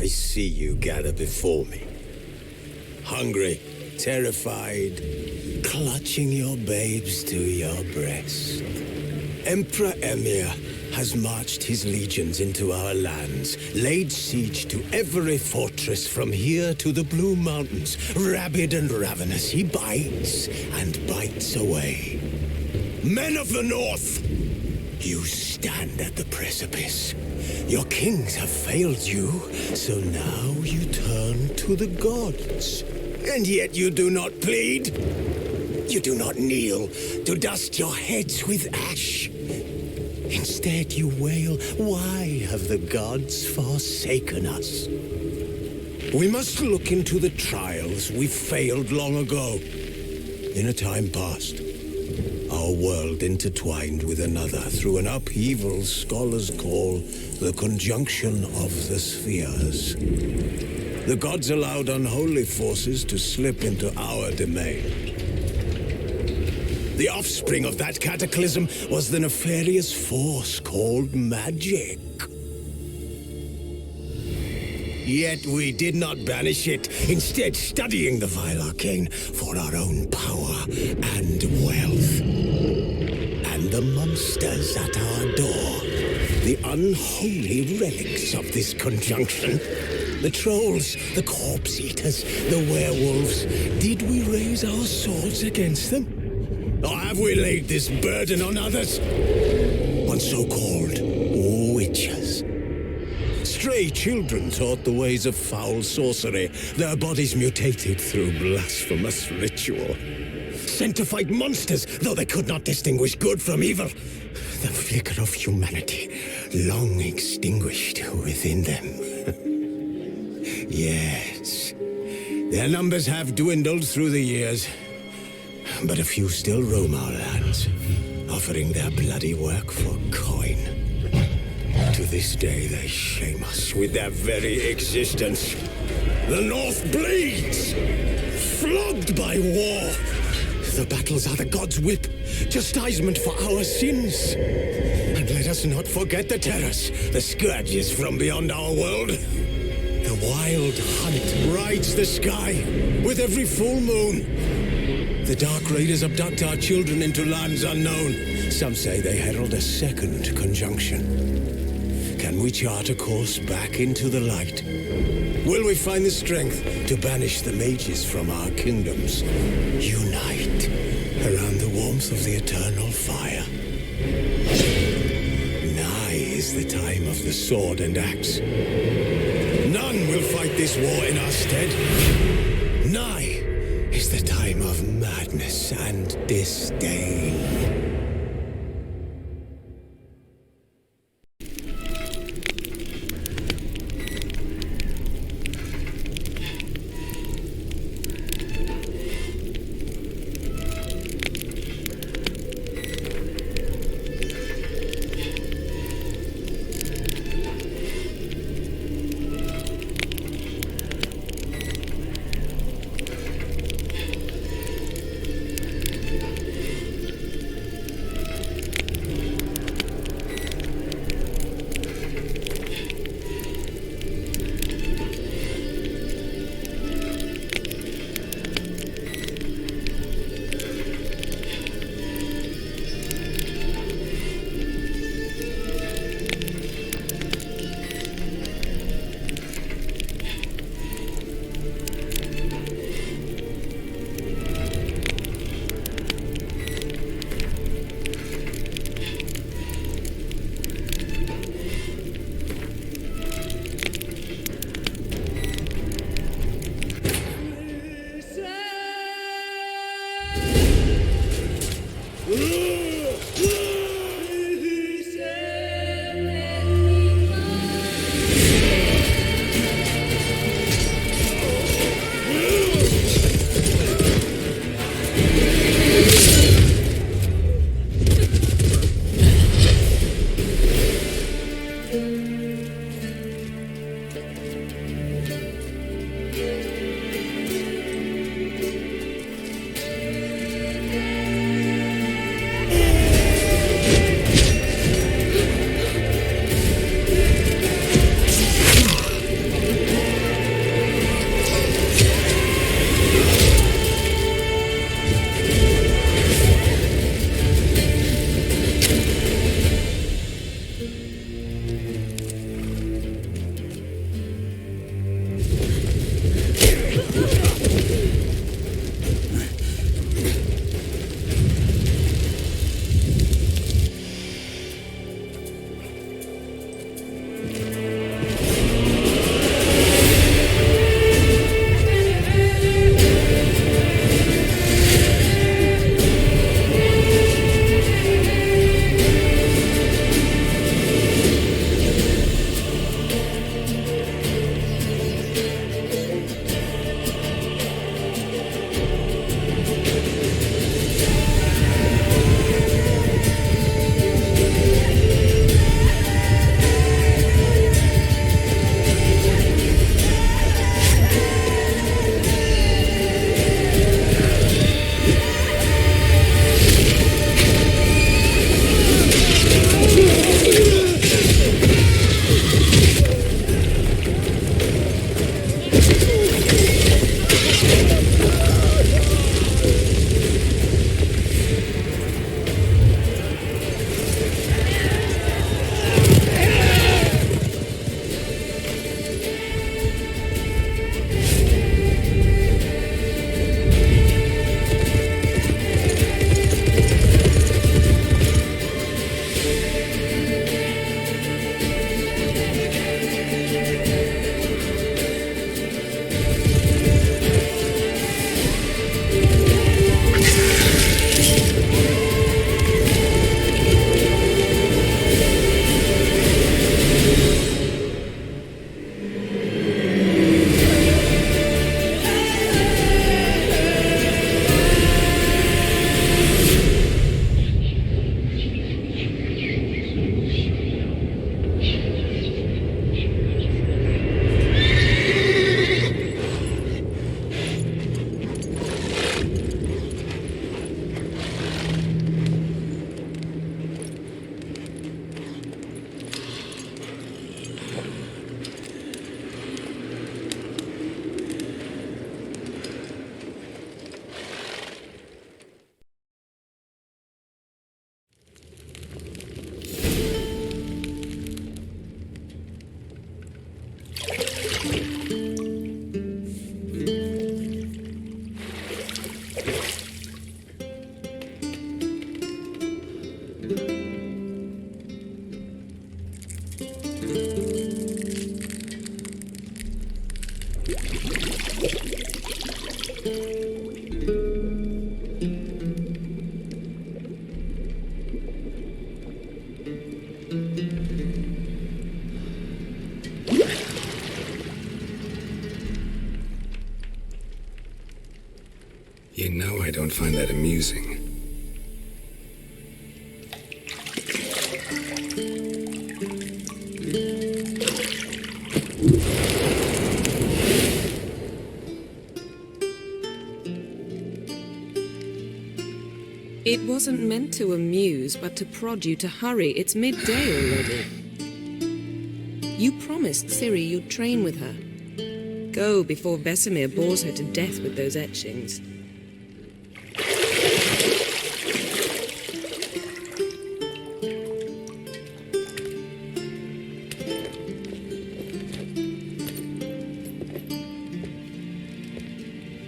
I see you gather before me. Hungry, terrified, clutching your babes to your breast. Emperor Emir has marched his legions into our lands, laid siege to every fortress from here to the Blue Mountains. Rabid and ravenous, he bites and bites away. Men of the North, you stand at the precipice. Your kings have failed you, so now you turn to the gods. And yet you do not plead. You do not kneel to dust your heads with ash. Instead you wail, why have the gods forsaken us? We must look into the trials we failed long ago. In a time past, our world intertwined with another through an upheaval scholars call the conjunction of the spheres. The gods allowed unholy forces to slip into our domain. The offspring of that cataclysm was the nefarious force called magic. Yet we did not banish it, instead studying the vile arcane for our own power and wealth. And the monsters at our door, the unholy relics of this conjunction, the trolls, the corpse eaters, the werewolves, did we raise our swords against them? Or have we laid this burden on others? On so-called witches. Stray children taught the ways of foul sorcery, their bodies mutated through blasphemous ritual. Sent to fight monsters, though they could not distinguish good from evil. The flicker of humanity, long extinguished within them. Yes, their numbers have dwindled through the years. But a few still roam our lands, offering their bloody work for coin. To this day, they shame us with their very existence. The North bleeds, flogged by war. The battles are the gods' whip, chastisement for our sins. And let us not forget the terrors, the scourges from beyond our world. The wild hunt rides the sky with every full moon. The Dark Raiders abduct our children into lands unknown. Some say they herald a second conjunction. Can we chart a course back into the light? Will we find the strength to banish the mages from our kingdoms? Unite around the warmth of the eternal fire. Nigh is the time of the sword and axe. None will fight this war in our stead. Nigh is the time of madness and disdain. You know I don't find that amusing. It wasn't meant to amuse, but to prod you to hurry. It's midday already. You promised Ciri you'd train with her. Go before Vesemir bores her to death with those etchings.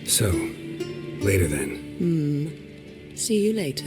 So, later then. See you later.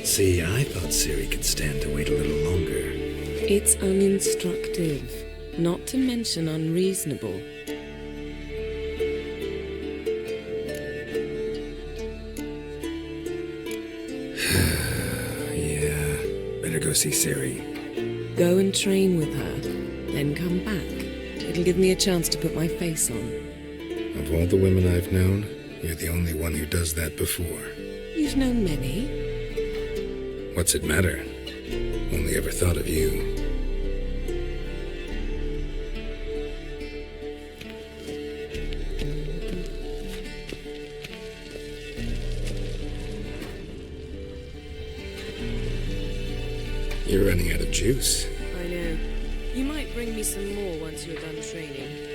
See, I thought Ciri could stand to wait a little longer. It's uninstructive, not to mention unreasonable. Yeah, better go see Ciri. Go and train with her, then come back. It'll give me a chance to put my face on. Of all the women I've known, you're the only one who does that before. You've known many. What's it matter? Only ever thought of you. You're running out of juice. I know. You might bring me some more once you're done training.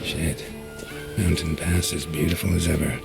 Shit. Mountain Pass as beautiful as ever.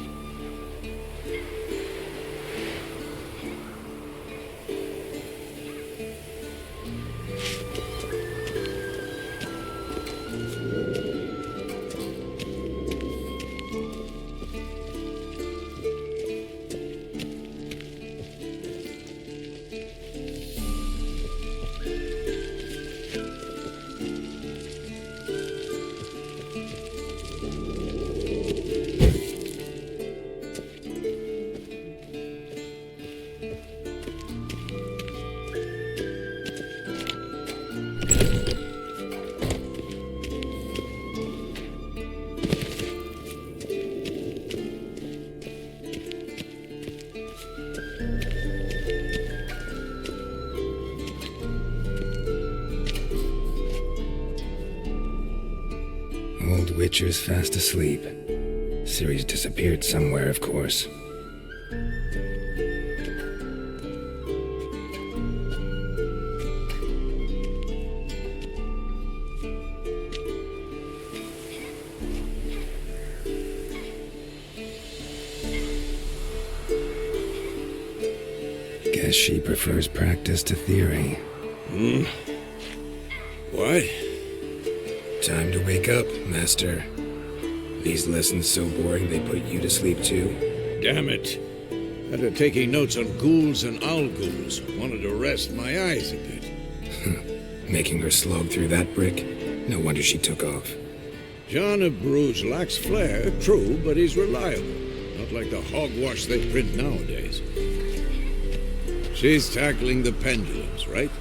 Witcher's fast asleep. Ciri's disappeared somewhere, of course. Guess she prefers practice to theory. What? Time to wake up, Master. These lessons so boring they put you to sleep too? Damn it. After taking notes on ghouls and owl ghouls, wanted to rest my eyes a bit. Making her slog through that brick? No wonder she took off. John of Bruges lacks flair, true, but he's reliable. Not like the hogwash they print nowadays. She's tackling the pendulums, right?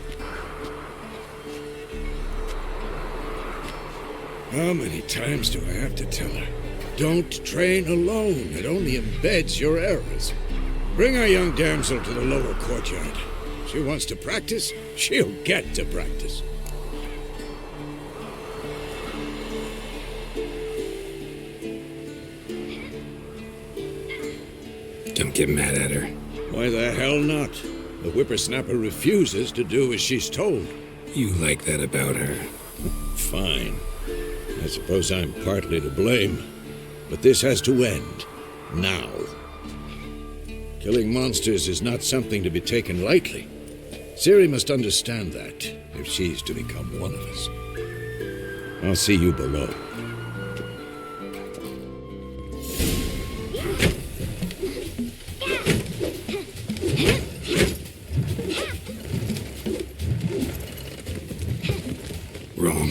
How many times do I have to tell her? Don't train alone. It only embeds your errors. Bring our young damsel to the lower courtyard. She wants to practice, she'll get to practice. Don't get mad at her. Why the hell not? The whippersnapper refuses to do as she's told. You like that about her. Fine. I suppose I'm partly to blame. But this has to end. Now. Killing monsters is not something to be taken lightly. Ciri must understand that, if she's to become one of us. I'll see you below. Wrong.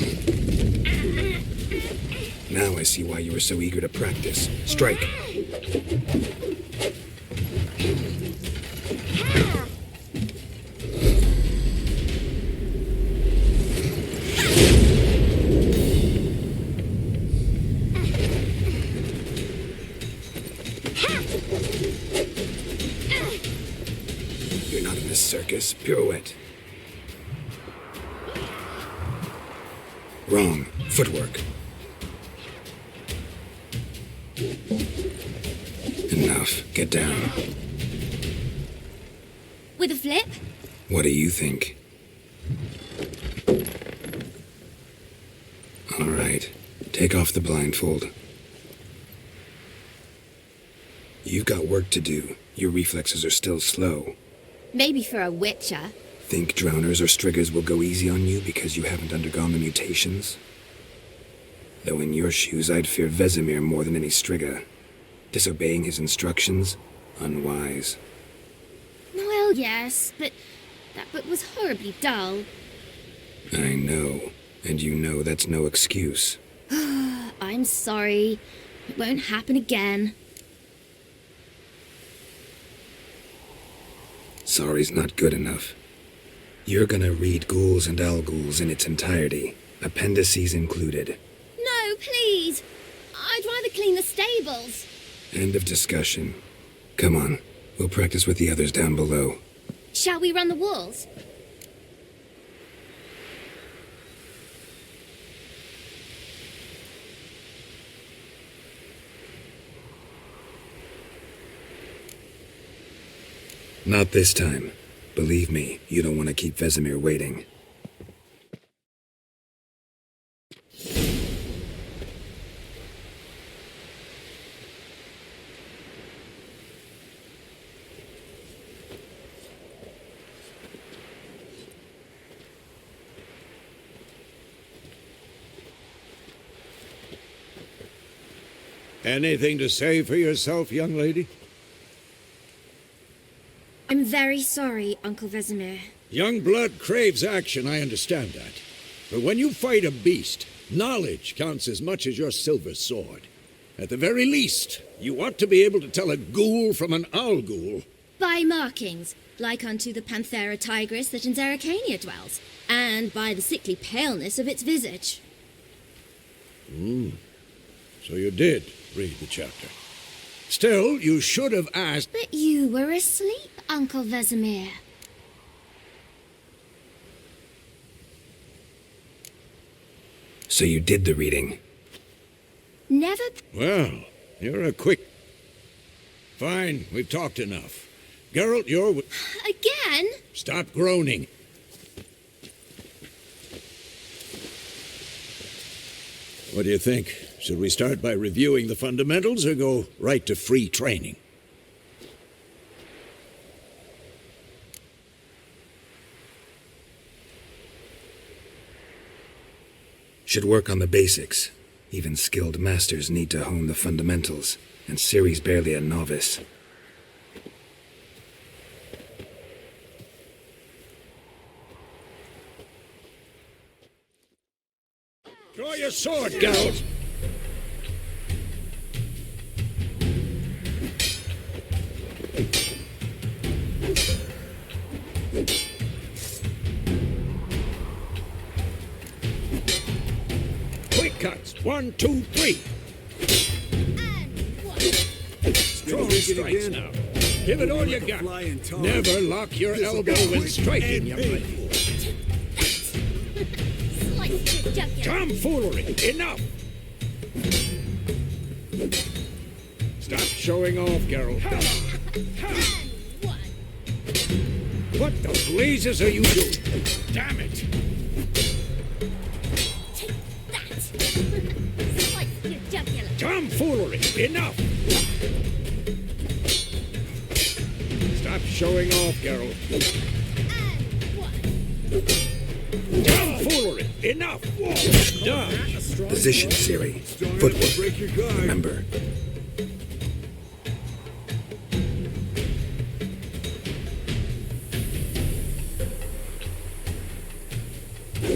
Now I see why you were so eager to practice. Strike. You're not in this circus. Pirouette. Wrong. Footwork. Enough. Get down. With a flip? What do you think? All right. Take off the blindfold. You've got work to do. Your reflexes are still slow. Maybe for a witcher. Think drowners or striggers will go easy on you because you haven't undergone the mutations? Though in your shoes, I'd fear Vesemir more than any strigger. Disobeying his instructions? Unwise. Well, yes, but that book was horribly dull. I know. And you know that's no excuse. I'm sorry. It won't happen again. Sorry's not good enough. You're gonna read Ghouls and Owl Ghouls in its entirety, appendices included. No, please. I'd rather clean the stables. End of discussion. Come on, we'll practice with the others down below. Shall we run the walls? Not this time. Believe me, you don't want to keep Vesemir waiting. Anything to say for yourself, young lady? I'm very sorry, Uncle Vesemir. Young blood craves action, I understand that. But when you fight a beast, knowledge counts as much as your silver sword. At the very least, you ought to be able to tell a ghoul from an owl ghoul. By markings, like unto the Panthera tigris that in Zerrikania dwells, and by the sickly paleness of its visage. So you did read the chapter. Still, you should have asked... But you were asleep, Uncle Vesemir. So you did the reading. Never... Well, you're a quick... Fine, we've talked enough. Geralt, you're... Again? Stop groaning. What do you think? Should we start by reviewing the fundamentals or go right to free training? Should work on the basics. Even skilled masters need to hone the fundamentals, and Ciri's barely a novice. Draw your sword, Geralt! Quick cuts! 1, 2, 3! Strong strikes now. Give it all you got. Never lock your elbow when striking, young lady. Tomfoolery! Enough! Stop showing off, Geralt. What the blazes are you doing? Damn it! Tomfoolery! Enough! Stop showing off, Geralt. Tomfoolery! Enough! Dodge! Position, Ciri. Footwork. Remember.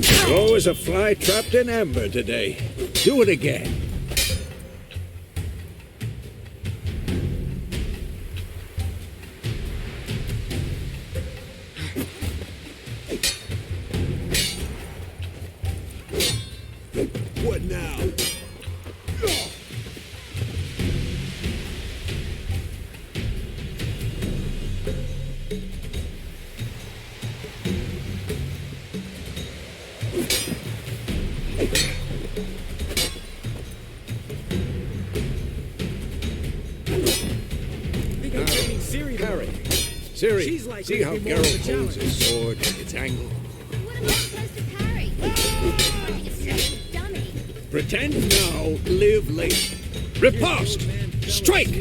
Slow as a fly trapped in amber today. Do it again. What now? Harry. Ciri, see how Geralt holds his sword, its angle. What am I supposed to parry? Oh, you stupid dummy. Pretend now, live later. Riposte! Strike!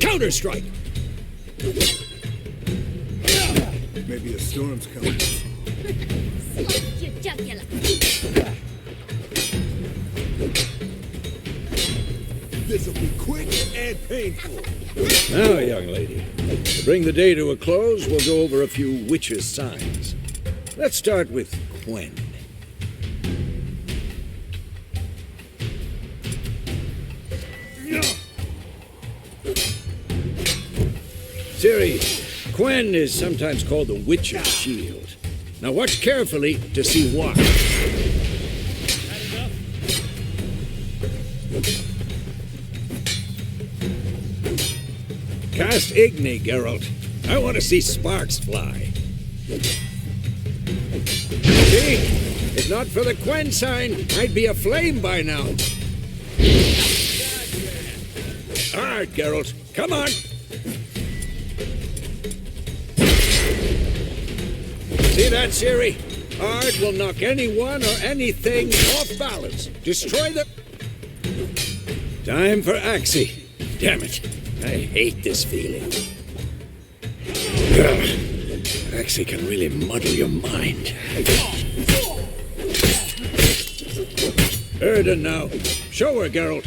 Counter-strike! Maybe a storm's coming. Slice your jugular. This'll be quick and painful. Now, young lady, to bring the day to a close, we'll go over a few witches' signs. Let's start with Quen. Ciri, Quen is sometimes called the witch's shield. Now watch carefully to see why. Cast Igni, Geralt. I want to see sparks fly. See? If not for the Quen sign, I'd be aflame by now. All right, Geralt. Come on. See that, Ciri? Ard will knock anyone or anything off balance. Destroy the... Time for Axie. Damn it. I hate this feeling. Axie can really muddle your mind. Erden now. Show her, Geralt.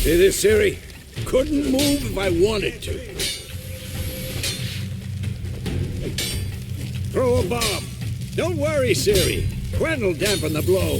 See this, Ciri? Couldn't move if I wanted to. Throw a bomb. Don't worry, Ciri. Quen will dampen the blow.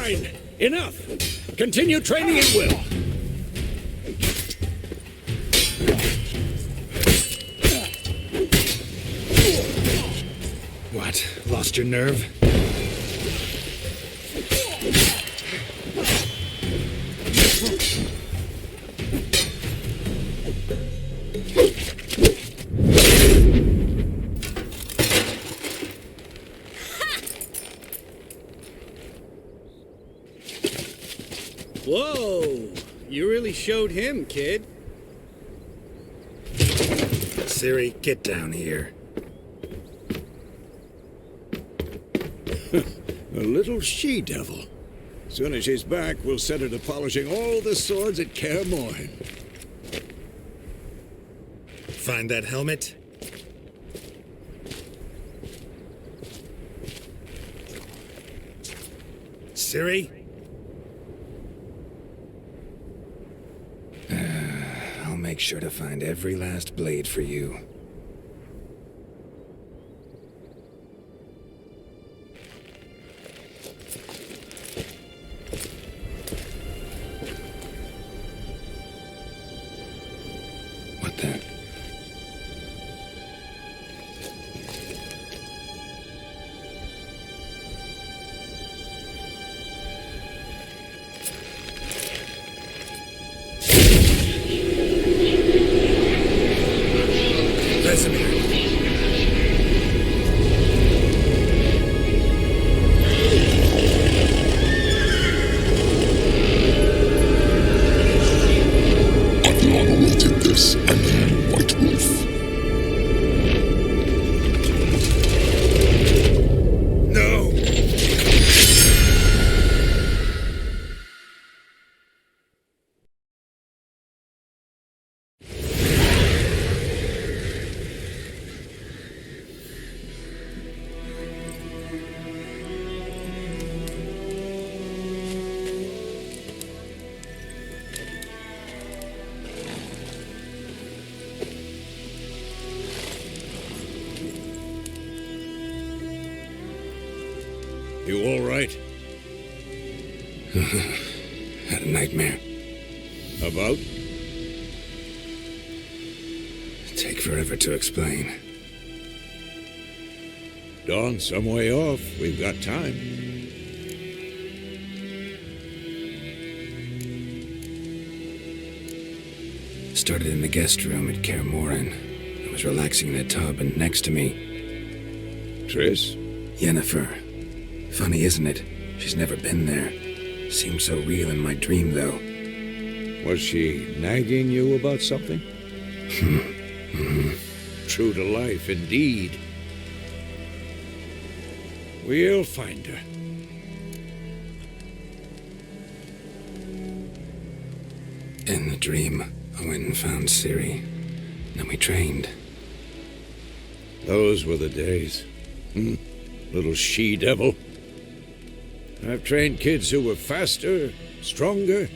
Fine. Enough. Continue training at will. What? Lost your nerve? Whoa! You really showed him, kid. Siri, get down here. A little she-devil. Soon as she's back, we'll set her to polishing all the swords at Kaer Morhen. Find that helmet? Siri? I'll make sure to find every last blade for you. What the? You all right? Had a nightmare. About? Take forever to explain. Dawn's some way off. We've got time. Started in the guest room at Kaer Morhen. I was relaxing in a tub, and next to me, Triss? Yennefer. Funny, isn't it? She's never been there. Seemed so real in my dream, though. Was she nagging you about something? True to life, indeed. We'll find her. In the dream, I went and found Ciri. Then we trained. Those were the days. Little she-devil. I've trained kids who were faster, stronger,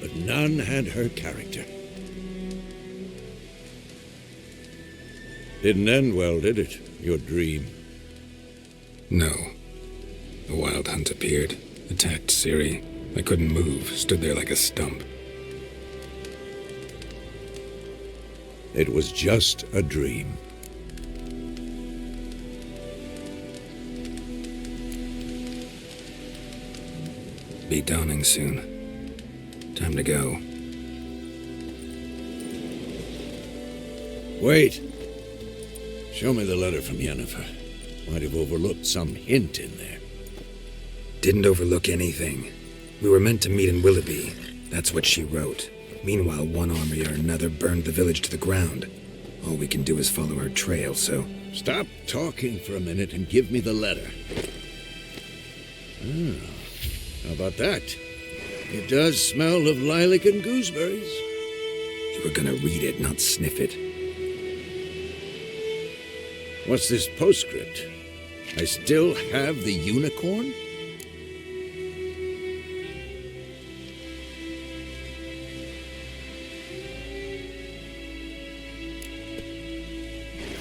but none had her character. Didn't end well, did it? Your dream? No. The Wild Hunt appeared, attacked Ciri. I couldn't move, stood there like a stump. It was just a dream. Be dawning soon. Time to go. Wait. Show me the letter from Yennefer. Might have overlooked some hint in there. Didn't overlook anything. We were meant to meet in Willoughby. That's what she wrote. Meanwhile, one army or another burned the village to the ground. All we can do is follow her trail, so... Stop talking for a minute and give me the letter. How about that? It does smell of lilac and gooseberries. You were gonna read it, not sniff it. What's this postscript? I still have the unicorn?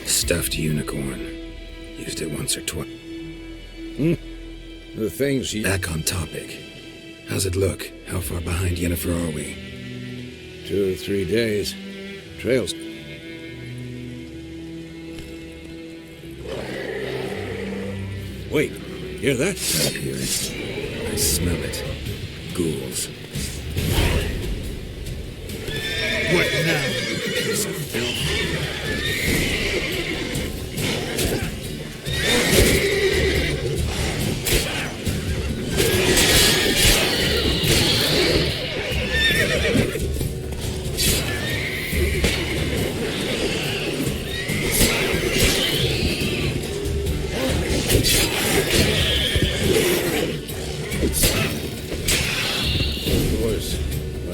Stuffed unicorn. Used it once or twice. The things you... Back on topic. How's it look? How far behind Yennefer are we? 2 or 3 days. Trails. Wait, hear that? I hear it. I smell it. Ghouls. What now, you piece of filth?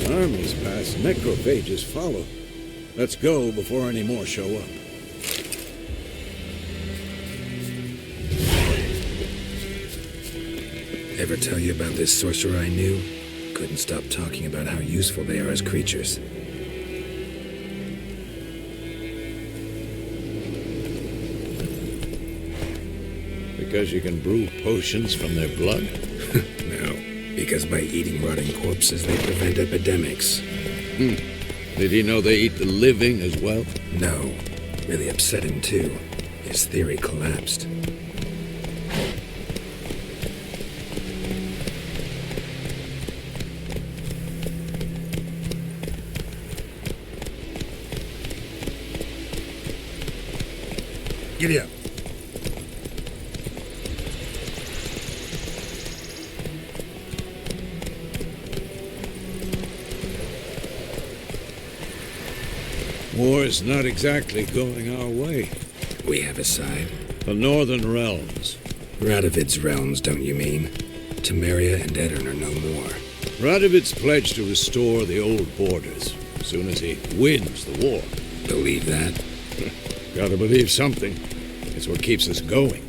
Armies pass, necrophages follow. Let's go before any more show up. Ever tell you about this sorcerer I knew? Couldn't stop talking about how useful they are as creatures. Because you can brew potions from their blood? No, because by eating rotting corpses they prevent epidemics. Did he know they eat the living as well? No, really upset him too. His theory collapsed. Giddy up. War's not exactly going our way. We have a side. The Northern Realms. Radovid's realms, don't you mean? Temeria and Edirn are no more. Radovid's pledged to restore the old borders as soon as he wins the war. Believe that? Gotta believe something. It's what keeps us going.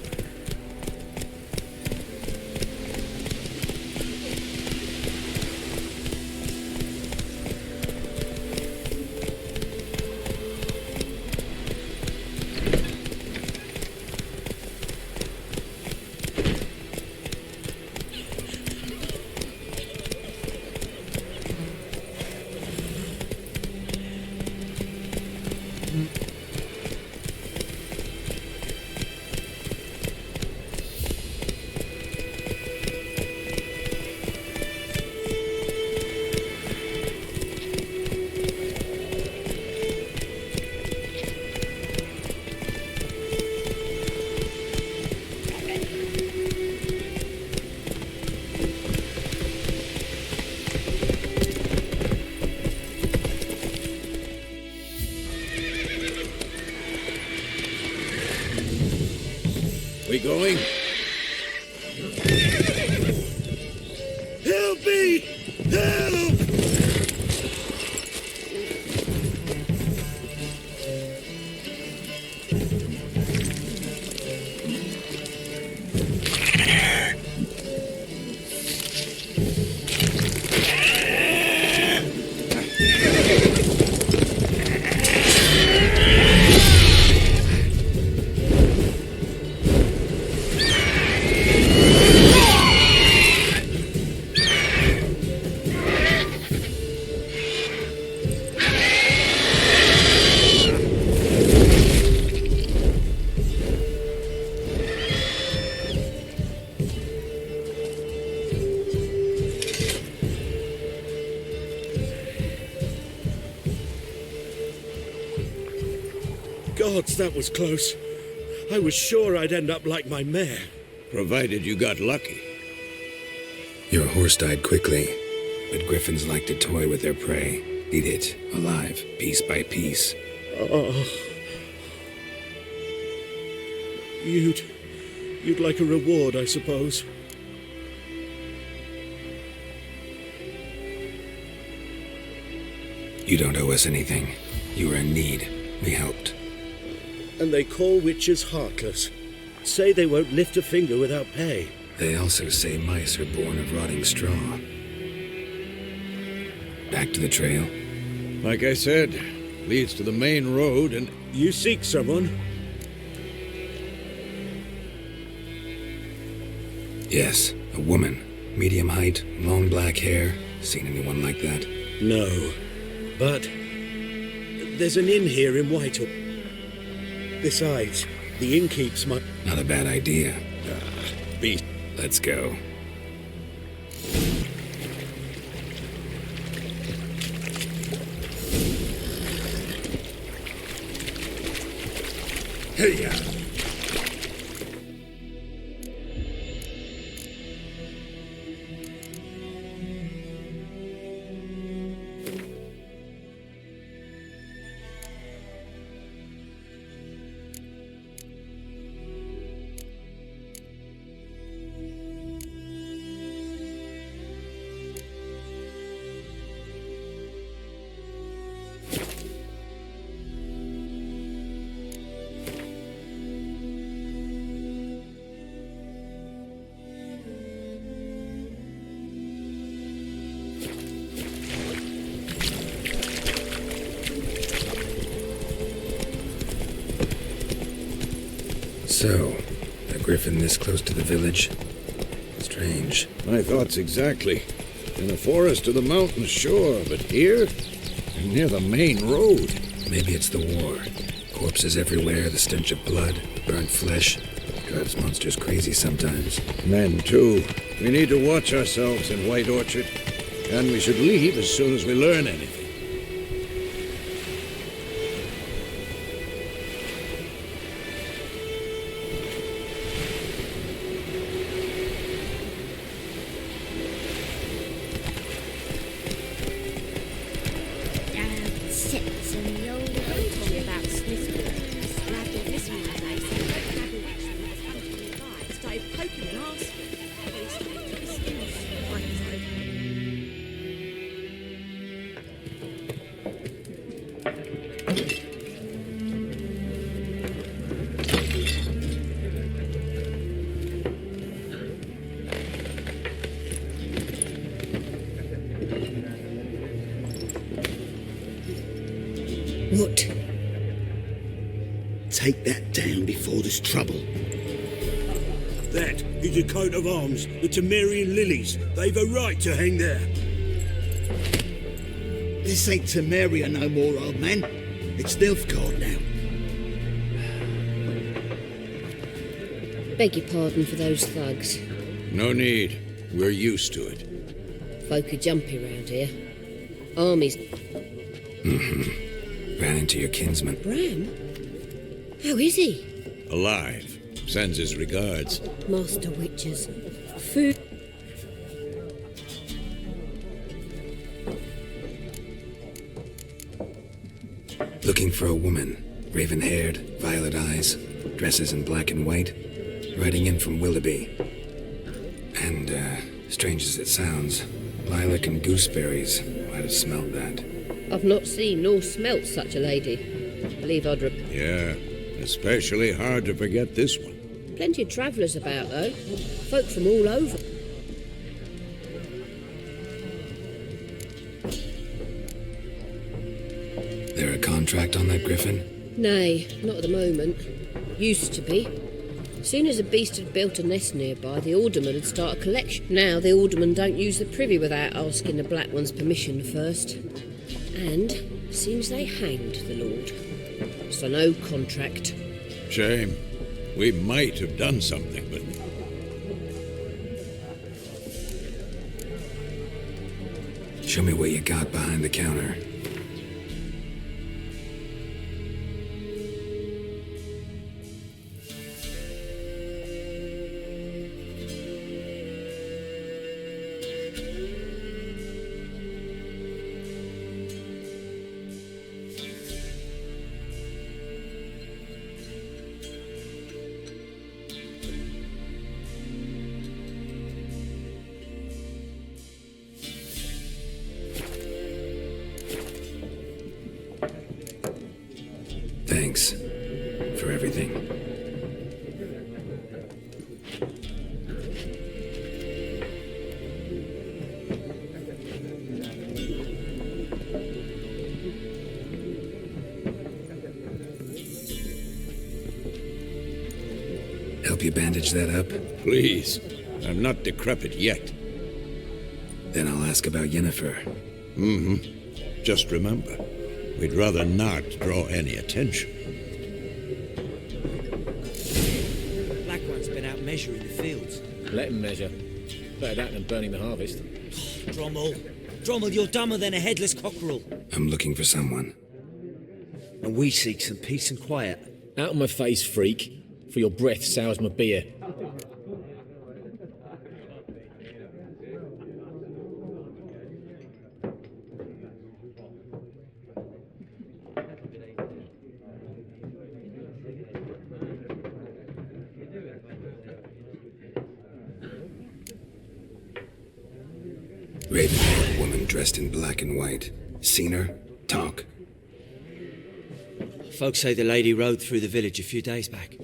We going? Help me! Help! Gods, that was close. I was sure I'd end up like my mare. Provided you got lucky. Your horse died quickly, but griffins like to toy with their prey. Eat it, alive, piece by piece. Oh. You'd like a reward, I suppose. You don't owe us anything. You were in need. We helped. And they call witches heartless. Say they won't lift a finger without pay. They also say mice are born of rotting straw. Back to the trail? Like I said, leads to the main road and... You seek someone? Yes, a woman. Medium height, long black hair. Seen anyone like that? No. But there's an inn here in Whitehall. Besides, the innkeep's my... Not a bad idea. Beast. Let's go. Hey-ya! So, a griffin this close to the village? Strange. My thoughts exactly. In a forest or the mountains, sure, but here? Near the main road. Maybe it's the war. Corpses everywhere, the stench of blood, burnt flesh. Drives monsters crazy sometimes. Men, too. We need to watch ourselves in White Orchard. And we should leave as soon as we learn anything. Sits in the old road told me about Smithfield. Grabbed a listen one day, said don't grab a witch from his husband and guy. Started poking and asking. They started twisting his eyes open. What? Take that down before there's trouble. That is a coat of arms, the Temerian lilies. They've a right to hang there. This ain't Temeria no more, old man. It's Nilfgaard now. Beg your pardon for those thugs. No need. We're used to it. Folk are jumpy round here. Armies. Ran into your kinsman. Bram? How is he? Alive. Sends his regards. Master witches. Food. Looking for a woman. Raven-haired, violet eyes, dresses in black and white. Riding in from Willoughby. And, strange as it sounds, lilac and gooseberries. Might have smelled that. I've not seen nor smelt such a lady. Believe I'd Yeah, especially hard to forget this one. Plenty of travellers about, though. Folk from all over. There a contract on that griffin? Nay, not at the moment. Used to be. Soon as a beast had built a nest nearby, the alderman would start a collection. Now the alderman don't use the privy without asking the black one's permission first. And seems they hanged the lord. So no contract. Shame. We might have done something, but... Show me what you got behind the counter. Thanks for everything. Help you bandage that up? Please. I'm not decrepit yet. Then I'll ask about Yennefer. Just remember, we'd rather not draw any attention. Black One's been out measuring the fields. Let him measure. Better that than burning the harvest. Drommel, you're dumber than a headless cockerel. I'm looking for someone. And we seek some peace and quiet. Out of my face, freak, for your breath sours my beer. Raven-haired woman dressed in black and white. Seen her? Talk. Folks say the lady rode through the village a few days back.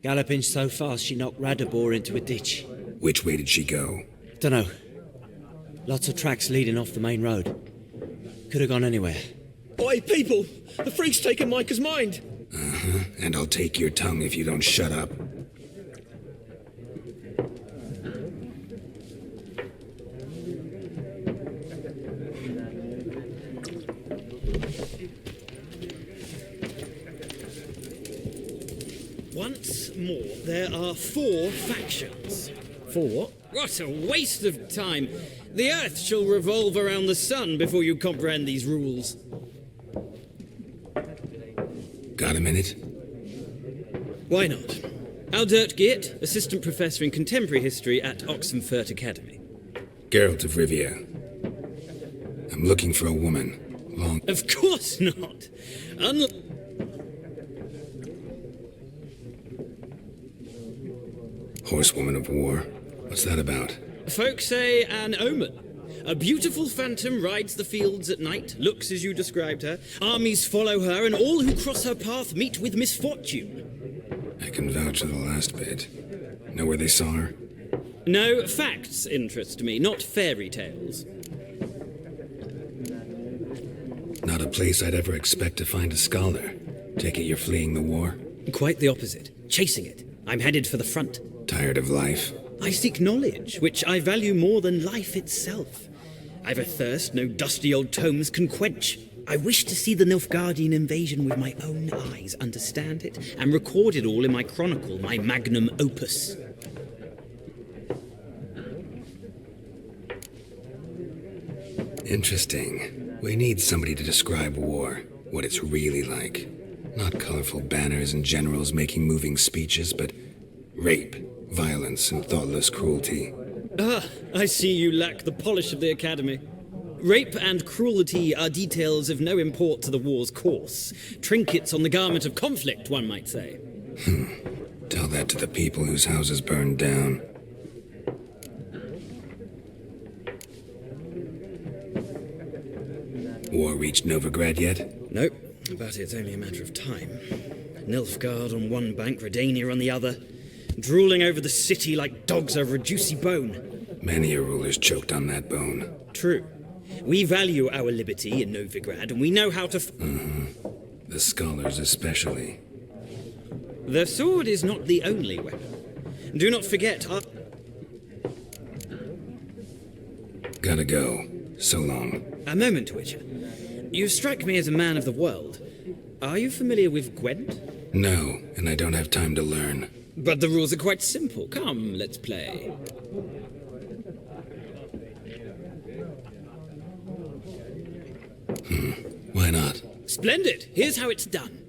Galloping so fast she knocked Radabor into a ditch. Which way did she go? Dunno. Lots of tracks leading off the main road. Could have gone anywhere. Oi, people! The freak's taken Micah's mind! And I'll take your tongue if you don't shut up. Once more, there are 4 factions. For what? What a waste of time. The Earth shall revolve around the sun before you comprehend these rules. Got a minute? Why not? Aldert Geert, Assistant Professor in Contemporary History at Oxenfurt Academy. Geralt of Rivia. I'm looking for a woman. Long... Of course not. Horsewoman of War. What's that about? Folk say an omen. A beautiful phantom rides the fields at night, looks as you described her. Armies follow her, and all who cross her path meet with misfortune. I can vouch for the last bit. Know where they saw her? No, facts interest me, not fairy tales. Not a place I'd ever expect to find a scholar. Take it you're fleeing the war? Quite the opposite. Chasing it. I'm headed for the front. Tired of life? I seek knowledge, which I value more than life itself. I've a thirst no dusty old tomes can quench. I wish to see the Nilfgaardian invasion with my own eyes, understand it, and record it all in my chronicle, my magnum opus. Interesting. We need somebody to describe war, what it's really like. Not colorful banners and generals making moving speeches, but rape, violence, and thoughtless cruelty. Ah, I see you lack the polish of the Academy. Rape and cruelty are details of no import to the war's course. Trinkets on the garment of conflict, one might say. Tell that to the people whose houses burned down. War reached Novigrad yet? Nope, but it's only a matter of time. Nilfgaard on one bank, Redania on the other, drooling over the city like dogs over a juicy bone. Many a ruler's choked on that bone. True. We value our liberty in Novigrad, and we know how to... The scholars especially. The sword is not the only weapon. Do not forget our... Gotta go. So long. A moment, Witcher. You strike me as a man of the world. Are you familiar with Gwent? No, and I don't have time to learn. But the rules are quite simple. Come, let's play. Why not? Splendid. Here's how it's done.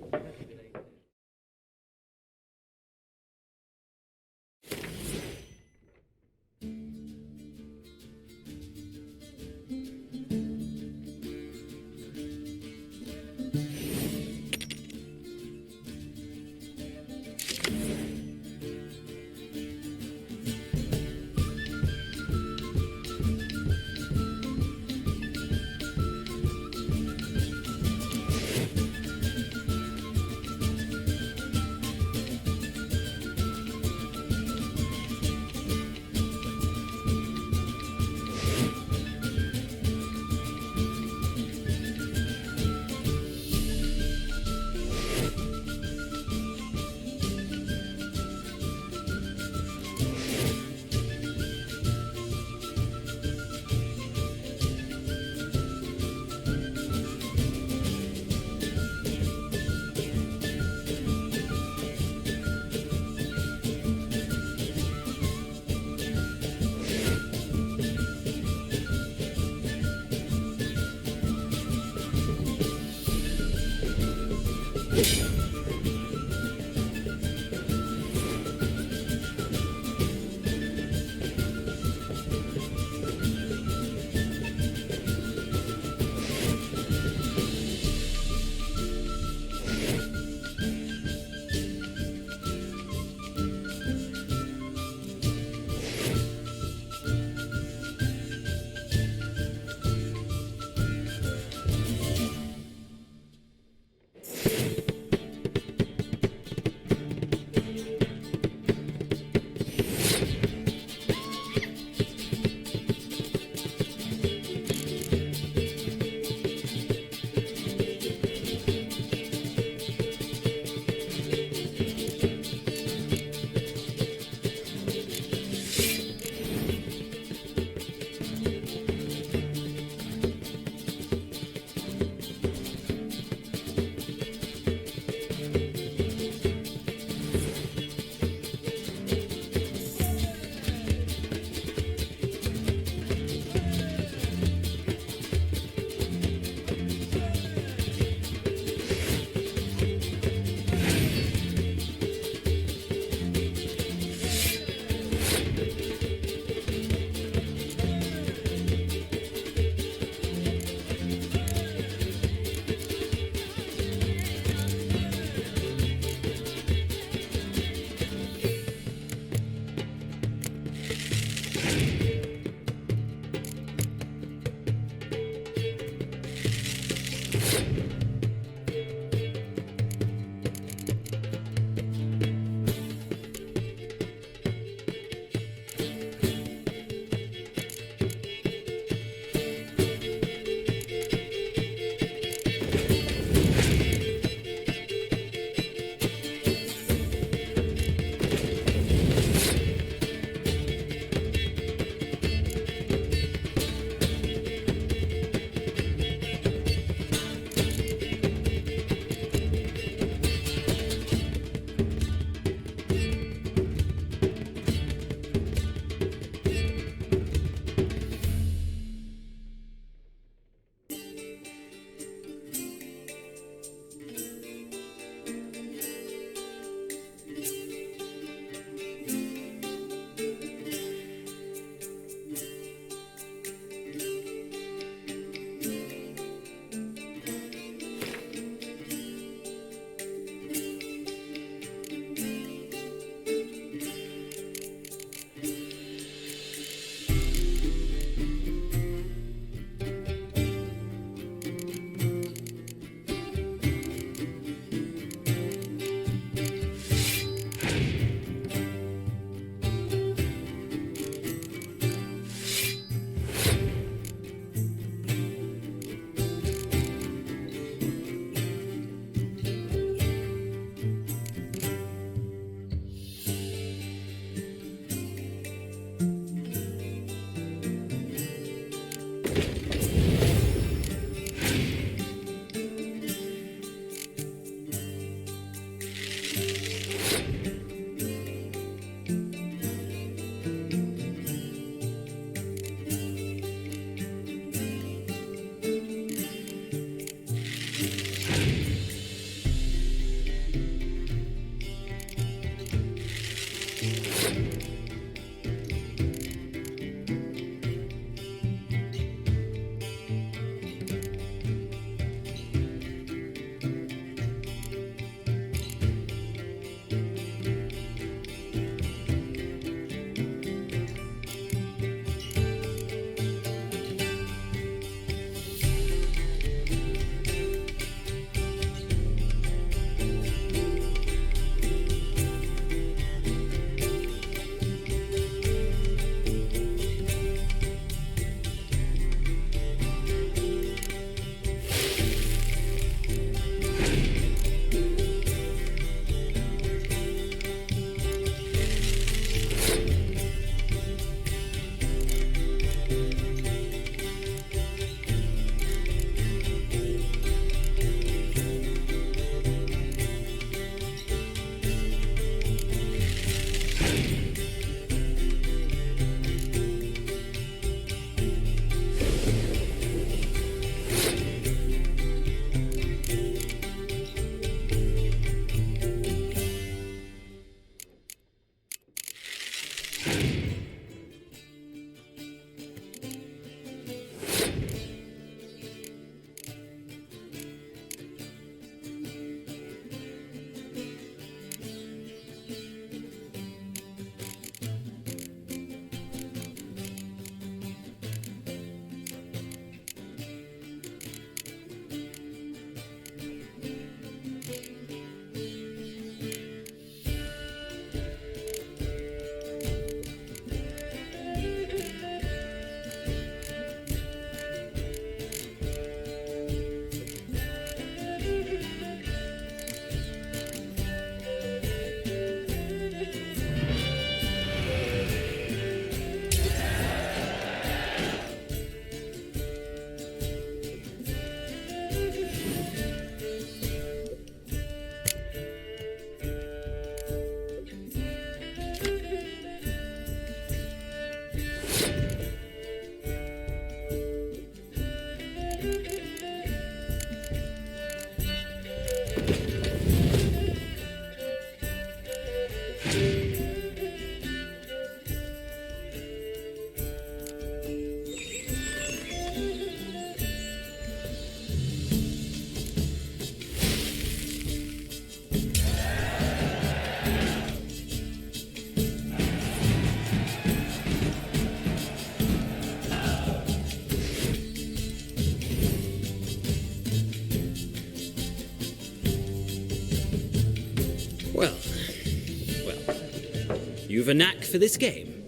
You've a knack for this game.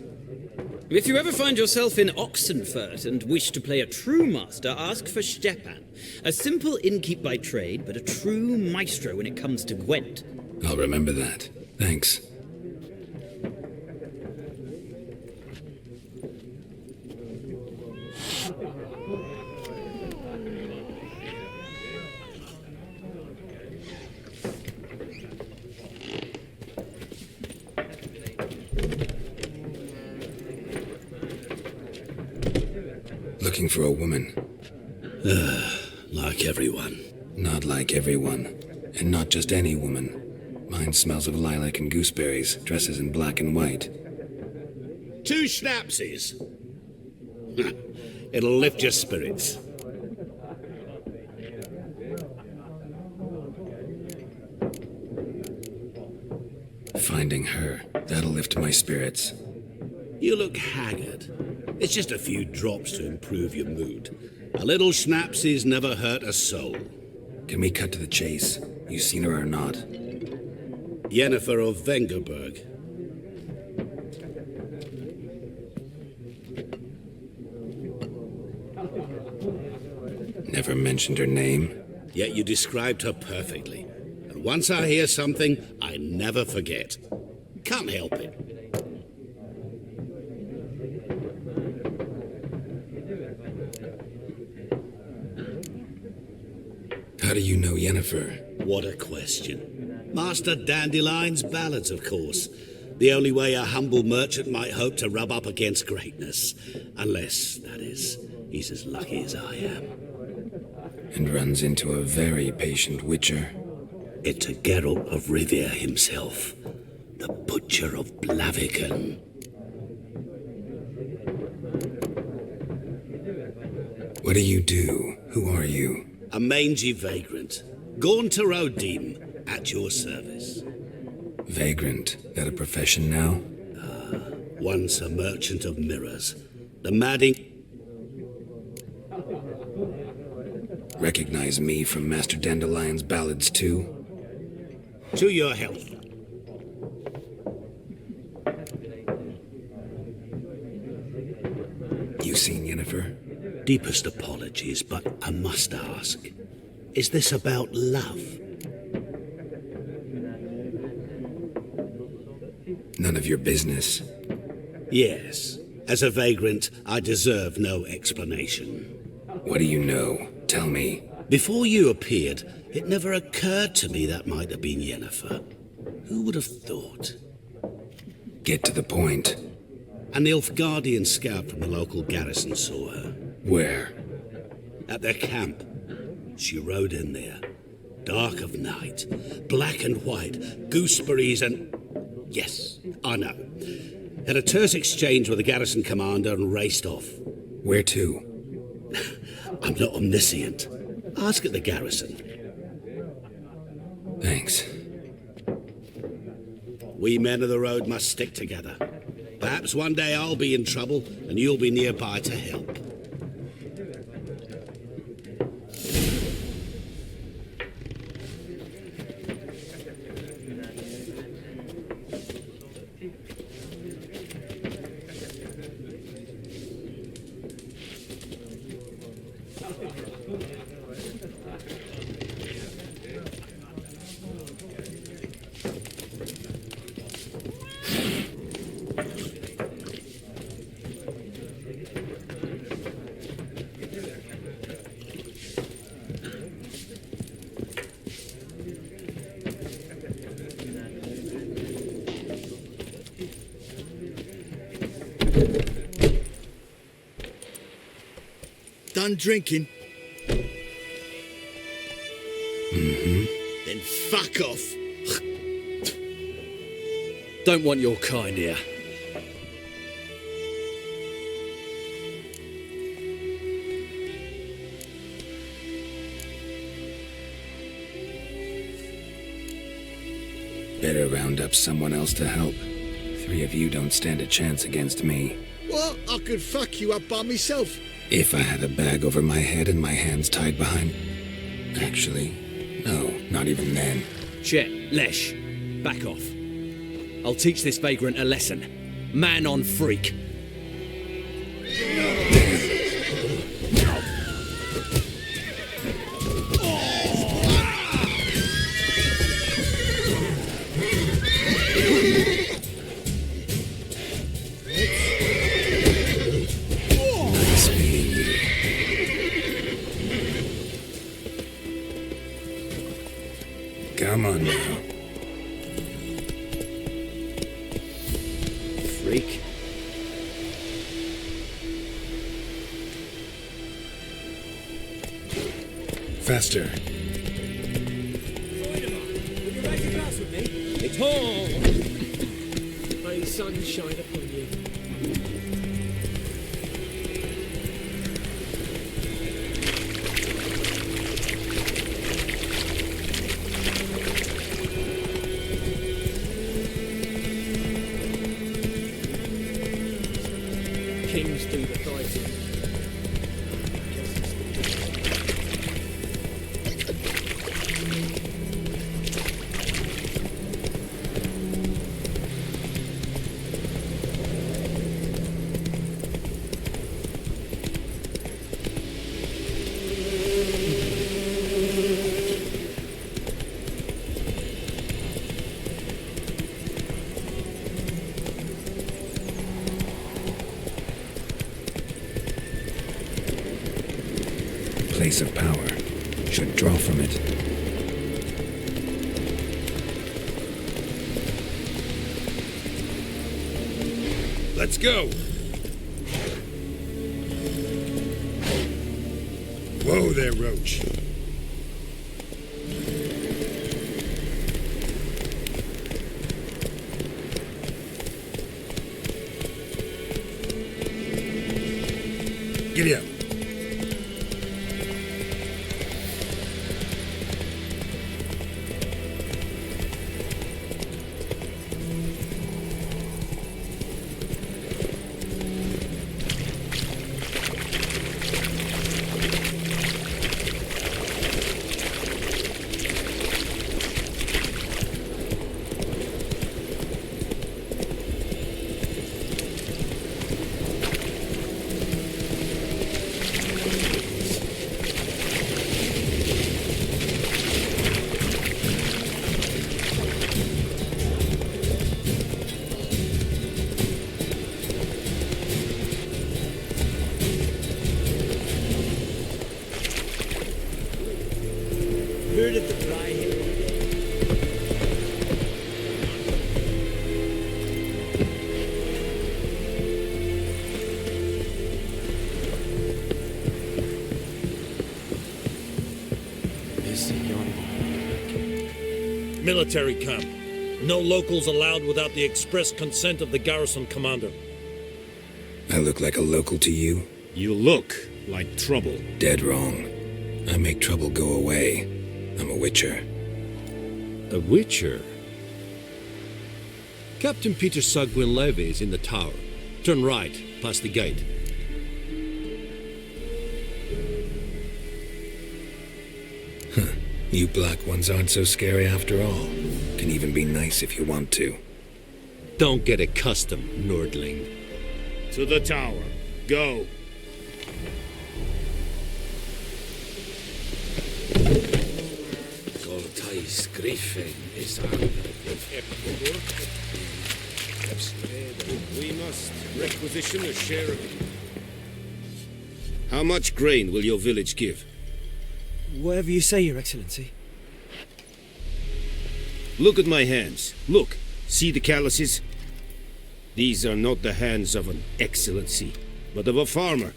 If you ever find yourself in Oxenfurt and wish to play a true master, ask for Stepan. A simple innkeep by trade, but a true maestro when it comes to Gwent. I'll remember that. Thanks. Looking for a woman. Like everyone. Not like everyone. And not just any woman. Mine smells of lilac and gooseberries, dresses in black and white. 2 schnapsies. It'll lift your spirits. Finding her, that'll lift my spirits. You look haggard. It's just a few drops to improve your mood. A little schnapsies never hurt a soul. Can we cut to the chase? You seen her or not? Yennefer of Vengerberg. Never mentioned her name? Yet you described her perfectly. And once I hear something, I never forget. Can't help it. How do you know Yennefer? What a question. Master Dandelion's ballads, of course. The only way a humble merchant might hope to rub up against greatness. Unless, that is, he's as lucky as I am. And runs into a very patient witcher. It's a Geralt of Rivia himself. The Butcher of Blaviken. What do you do? Who are you? A mangy vagrant. Gaunter O'Deem, at your service. Vagrant? That a profession now? Once a merchant of mirrors. The madding... Recognize me from Master Dandelion's ballads too? To your health. You seen Yennefer? Deepest apologies, but I must ask. Is this about love? None of your business. Yes. As a vagrant, I deserve no explanation. What do you know? Tell me. Before you appeared, it never occurred to me that might have been Yennefer. Who would have thought? Get to the point. An Nilfgaardian scout from the local garrison saw her. Where? At their camp. She rode in there. Dark of night. Black and white. Gooseberries and... Yes, I know. Had a terse exchange with the garrison commander and raced off. Where to? I'm not omniscient. Ask at the garrison. Thanks. We men of the road must stick together. Perhaps one day I'll be in trouble and you'll be nearby to help. Done drinking? Mm-hmm. Then fuck off. Don't want your kind here. Better round up someone else to help. 3 of you don't stand a chance against me. Well, I could fuck you up by myself. If I had a bag over my head and my hands tied behind... Actually, no, not even then. Chet, Lesh, back off. I'll teach this vagrant a lesson. Man on freak. Nice meeting you. Come on now. Freak. Faster. It's home! May sun shine upon you. Kings do the fighting. Place of power. Should draw from it. Let's go! Whoa there, Roach. Giddy up. Heard of the fly here? Military camp. No locals allowed without the express consent of the garrison commander. I look like a local to you? You look like trouble. Dead wrong. I make trouble go away. I'm a witcher. A witcher? Captain Peter Sagwin Levy is in the tower. Turn right, past the gate. You black ones aren't so scary after all. Can even be nice if you want to. Don't get accustomed, Nordling. To the tower. Go. We must requisition a share of it. How much grain will your village give? Whatever you say, Your Excellency. Look at my hands. Look. See the calluses? These are not the hands of an excellency, but of a farmer.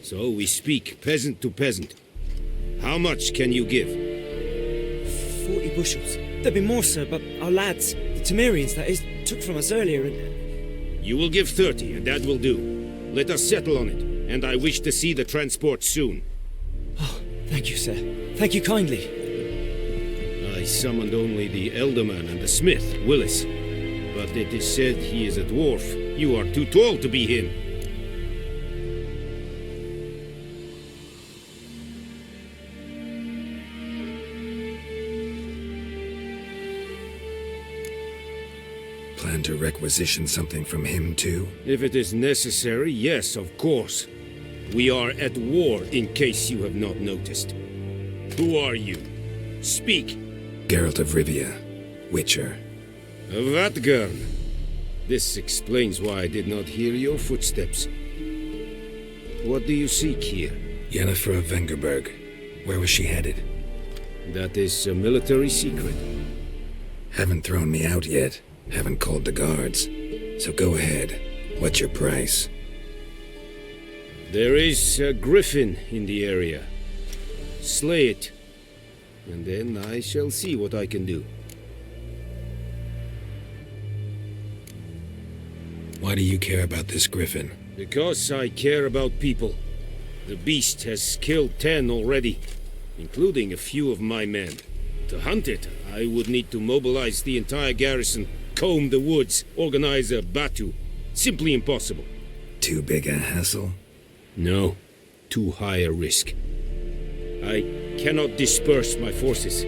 So we speak peasant to peasant. How much can you give? 40 bushels. There'd be more, sir, but our lads, the Temerians, that is, took from us earlier and... You will give 30, and that will do. Let us settle on it, and I wish to see the transport soon. Oh, thank you, sir. Thank you kindly. I summoned only the Elderman and the smith, Willis. But it is said he is a dwarf. You are too tall to be him. to requisition something from him, too? If it is necessary, yes, of course. We are at war, in case you have not noticed. Who are you? Speak. Geralt of Rivia, Witcher. Vatgern. This explains why I did not hear your footsteps. What do you seek here? Yennefer of Vengerberg. Where was she headed? That is a military secret. Haven't thrown me out yet. Haven't called the guards. So go ahead. What's your price? There is a griffin in the area. Slay it, and then I shall see what I can do. Why do you care about this griffin? Because I care about people. The beast has killed 10 already, including a few of my men. To hunt it, I would need to mobilize the entire garrison, comb the woods, organize a battue. Simply impossible. Too big a hassle? No, too high a risk. I cannot disperse my forces.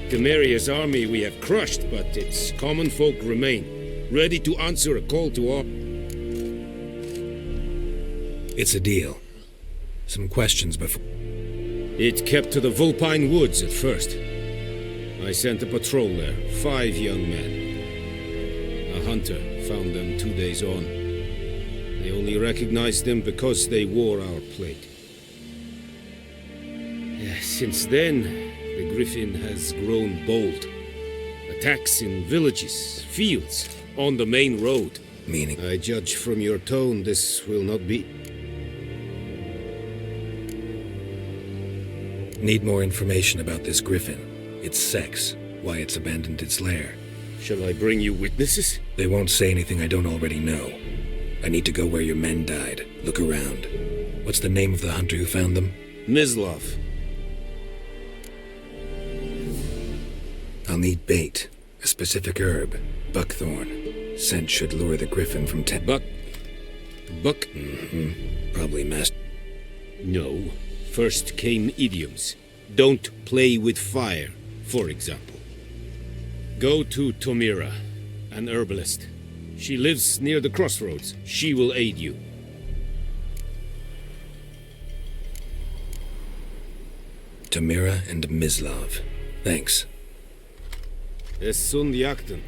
Temeria's army we have crushed, but its common folk remain, ready to answer a call to arms. It's a deal. Some questions before... It kept to the Vulpine Woods at first. I sent a patrol there, 5 young men. A hunter found them 2 days on. They only recognized them because they wore our plate. Since then, the griffin has grown bold. Attacks in villages, fields, on the main road. Meaning? I judge from your tone this will not be... Need more information about this griffin. Its sex, why it's abandoned its lair. Shall I bring you witnesses? They won't say anything I don't already know. I need to go where your men died. Look around. What's the name of the hunter who found them? Mislav. I'll need bait. A specific herb. Buckthorn. Scent should lure the griffin from Buck? Mm-hmm. Probably master... No. First came idioms. Don't play with fire, for example. Go to Tomira, an herbalist. She lives near the crossroads. She will aid you. Tamira and Mislav. Thanks. Es sunt jakten.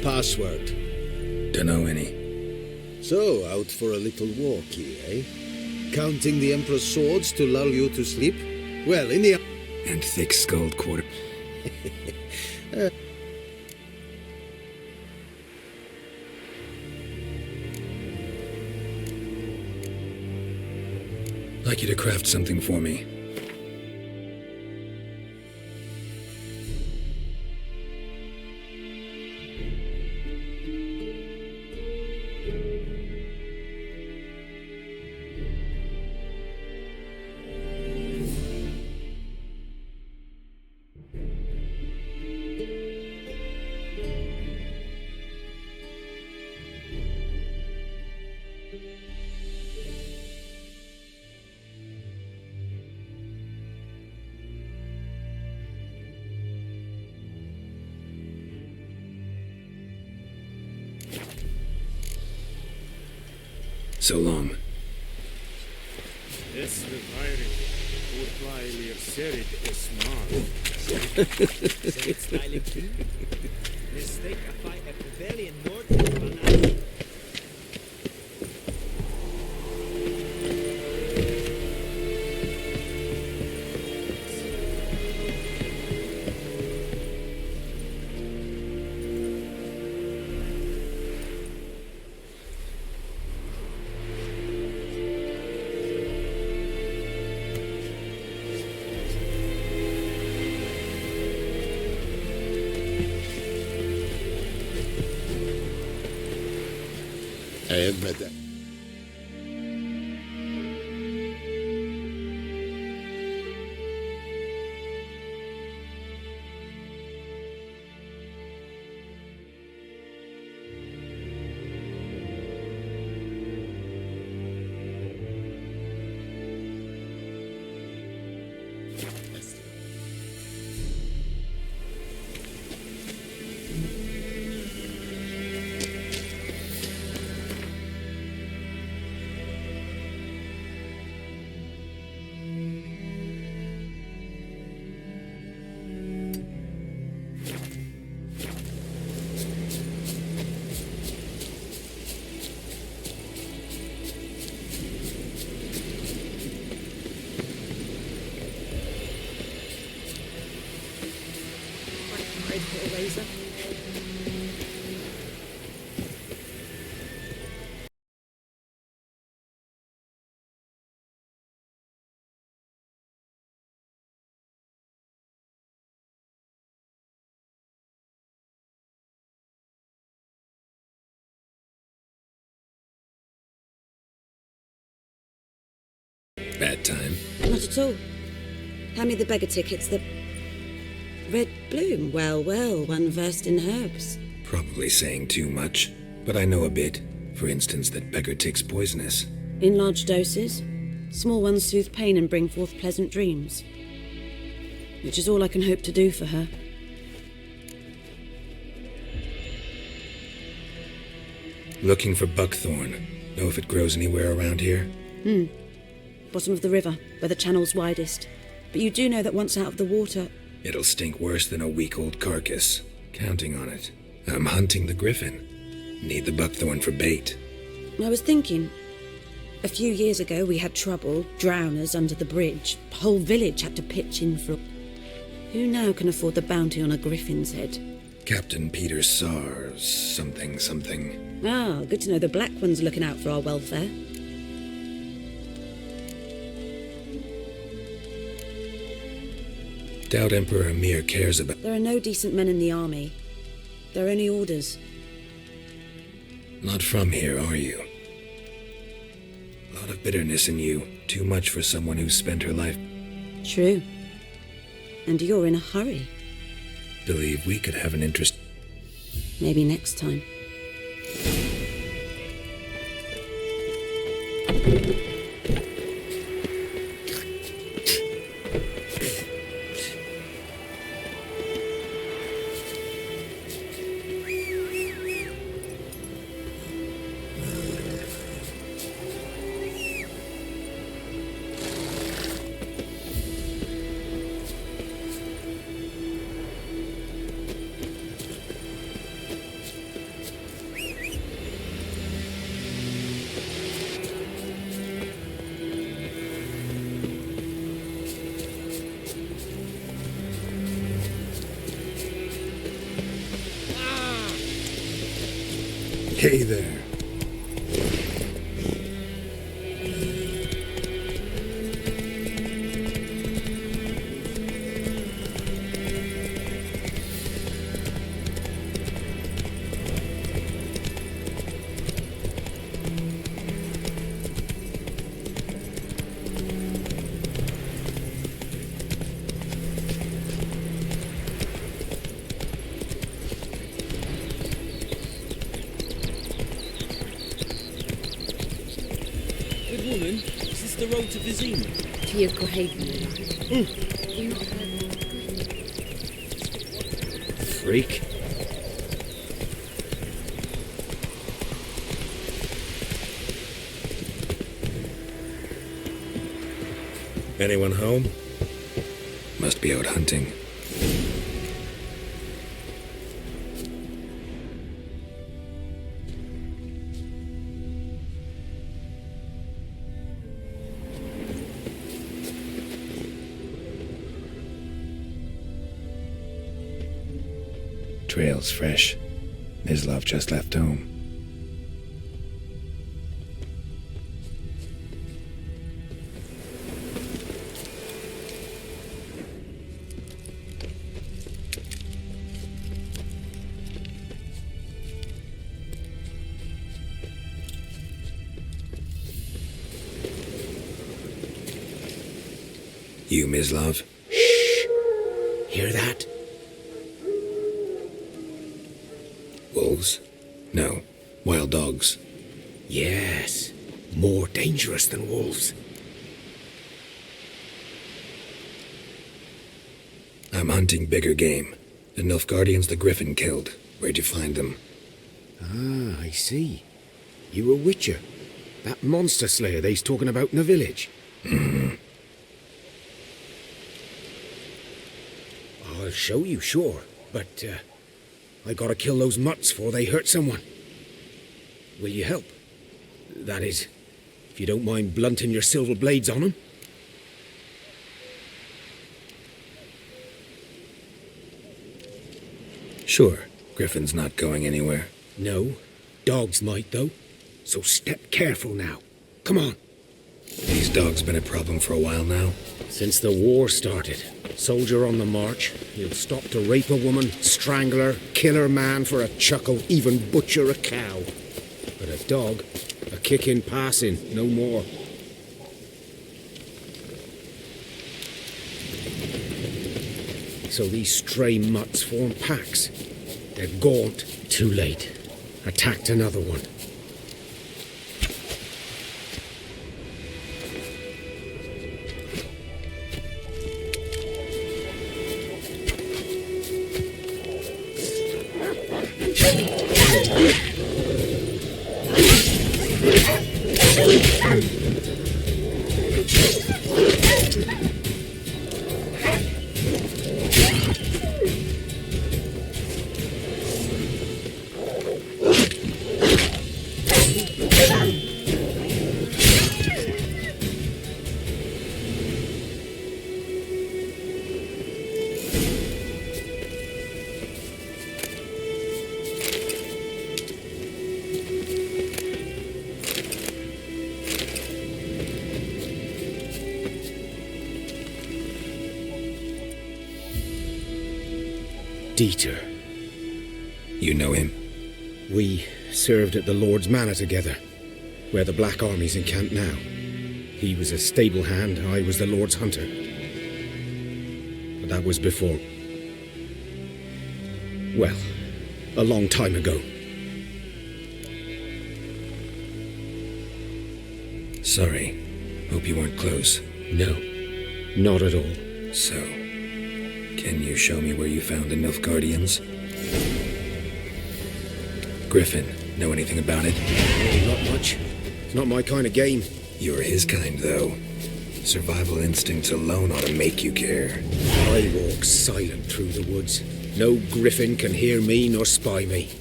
Password. Dunno any. So, out for a little walk here, eh? Counting the Emperor's swords to lull you to sleep? Well, in the... And thick-skulled quarter... Like you to craft something for me. So long. Es verweiret, voortwaaier serid es maar. Mistake a fight at rebellion north. أبدا. Razor. Bad time. Not at all. Hand me the beggar tickets, the red bloom. Well, well, one versed in herbs. Probably saying too much, but I know a bit. For instance, that beggar tick's poisonous. In large doses. Small ones soothe pain and bring forth pleasant dreams. Which is all I can hope to do for her. Looking for buckthorn. Know if it grows anywhere around here? Bottom of the river, where the channel's widest. But you do know that once out of the water... It'll stink worse than a week-old carcass. Counting on it. I'm hunting the griffin. Need the buckthorn for bait. I was thinking... A few years ago we had trouble, drowners under the bridge. The whole village had to pitch in for... Who now can afford the bounty on a griffin's head? Captain Peter Sars, something. Ah, good to know the Black One's looking out for our welfare. Doubt Emperor Amir cares about... There are no decent men in the army. They're only orders. Not from here, are you? A lot of bitterness in you. Too much for someone who's spent her life... True. And you're in a hurry. Believe we could have an interest... Maybe next time. Hey there. Woman, is this the road to Vizima? To your grave, Freak. Anyone home? Must be out hunting. Trail's fresh. Mislov just left home. You, Mislav? Hear that? Wolves? No. Wild dogs. Yes. More dangerous than wolves. I'm hunting bigger game. The Nilfgaardians the Griffin killed. Where'd you find them? Ah, I see. You a witcher. That monster slayer they's talking about in the village. I'll show you, sure. But, I gotta kill those mutts before they hurt someone. Will you help? That is, if you don't mind blunting your silver blades on them. Sure. Griffin's not going anywhere. No. Dogs might, though. So step careful now. Come on. These dogs been a problem for a while now? Since the war started. Soldier on the march. He'll stop to rape a woman, strangle her, kill her man for a chuckle, even butcher a cow. But a dog, a kick in passing, no more. So these stray mutts form packs. They're gaunt. Too late. Attacked another one. Dieter. You know him? We served at the Lord's Manor together, where the Black Army's encamped now. He was a stable hand, I was the Lord's hunter. But that was before... well, a long time ago. Sorry. Hope you weren't close. No, not at all. So, can you show me where you found the Nilfgaardians? Griffin, know anything about it? Oh, not much. It's not my kind of game. You're his kind, though. Survival instincts alone ought to make you care. I walk silent through the woods. No griffin can hear me nor spy me.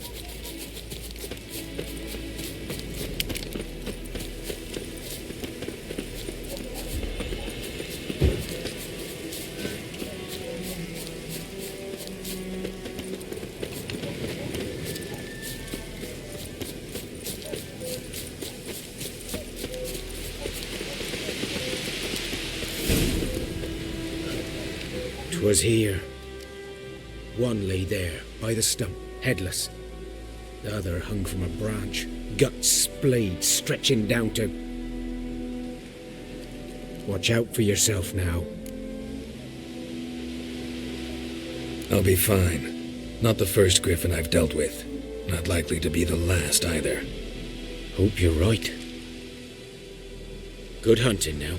Was here. One lay there, by the stump, headless. The other hung from a branch, guts splayed, stretching down to... Watch out for yourself now. I'll be fine. Not the first griffin I've dealt with. Not likely to be the last either. Hope you're right. Good hunting now.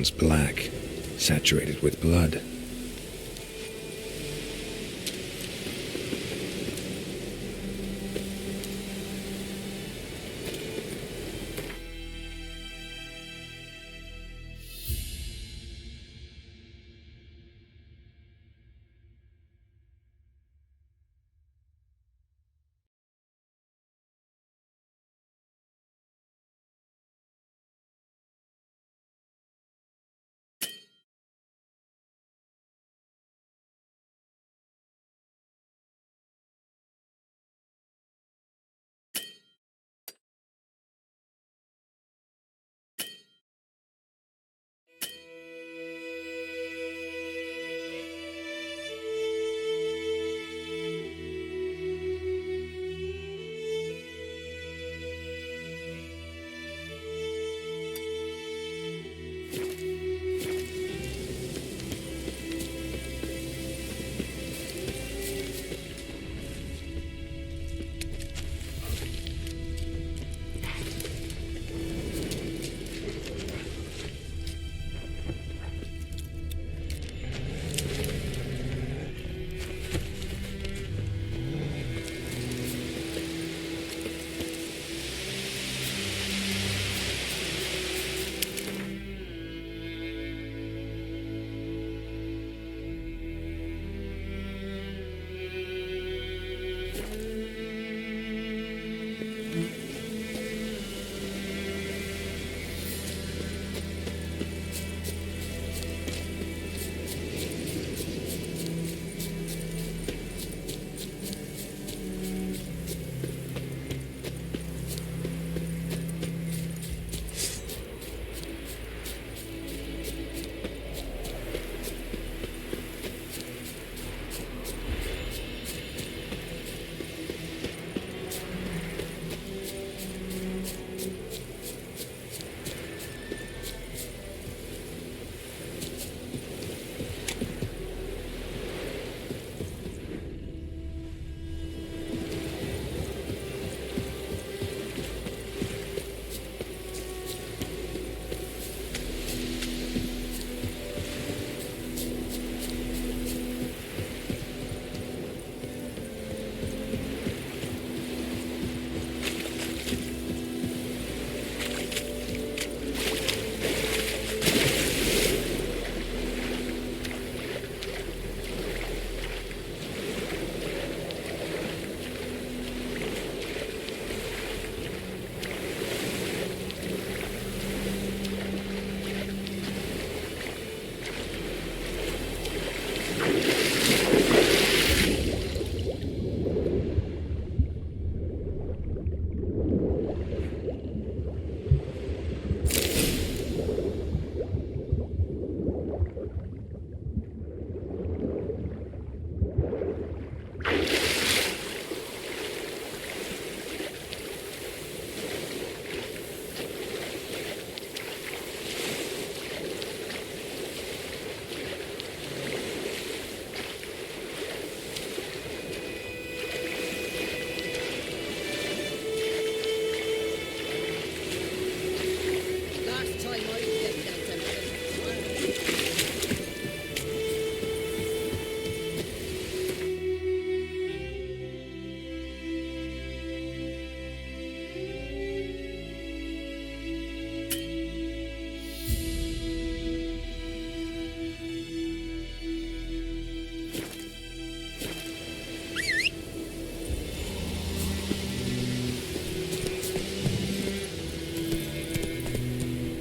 turns black, saturated with blood.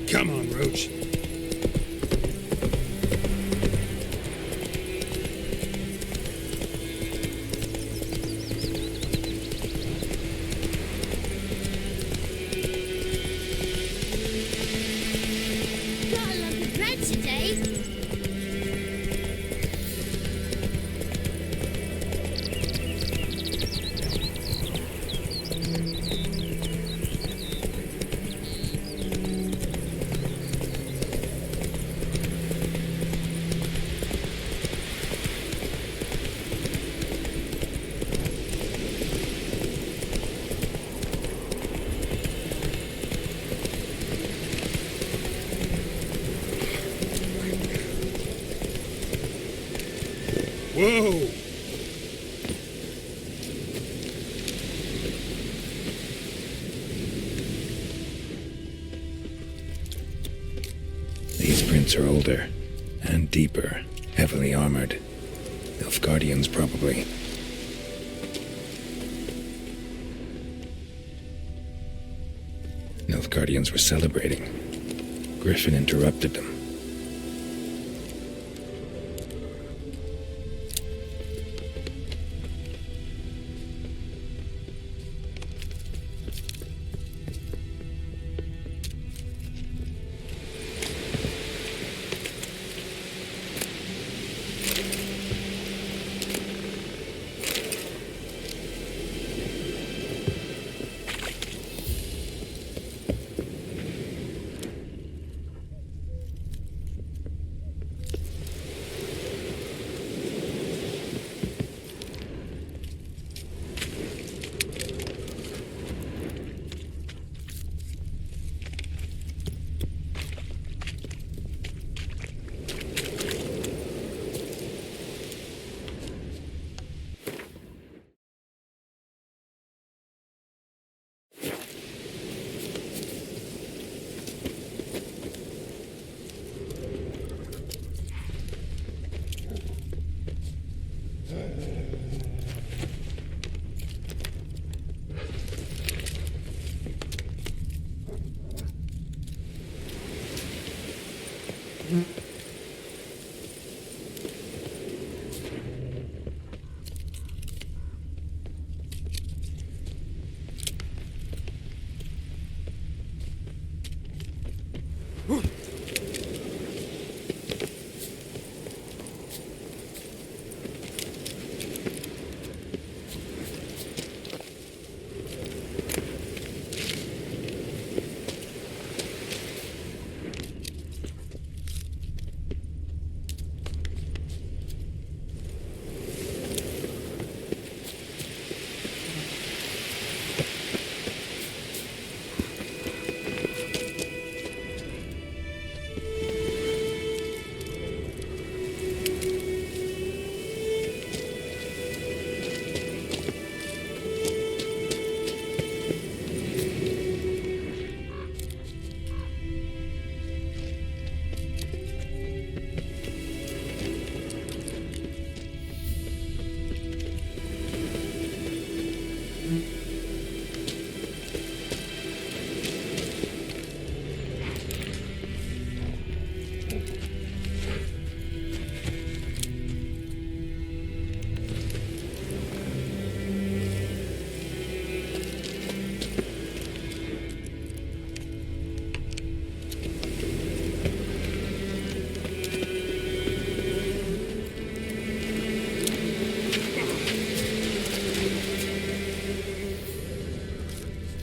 Come on, Roach. Got a lump of bread today. Whoa! These prints are older and deeper, heavily armored. Nilfgaardians, probably. Nilfgaardians were celebrating. Griffin interrupted them.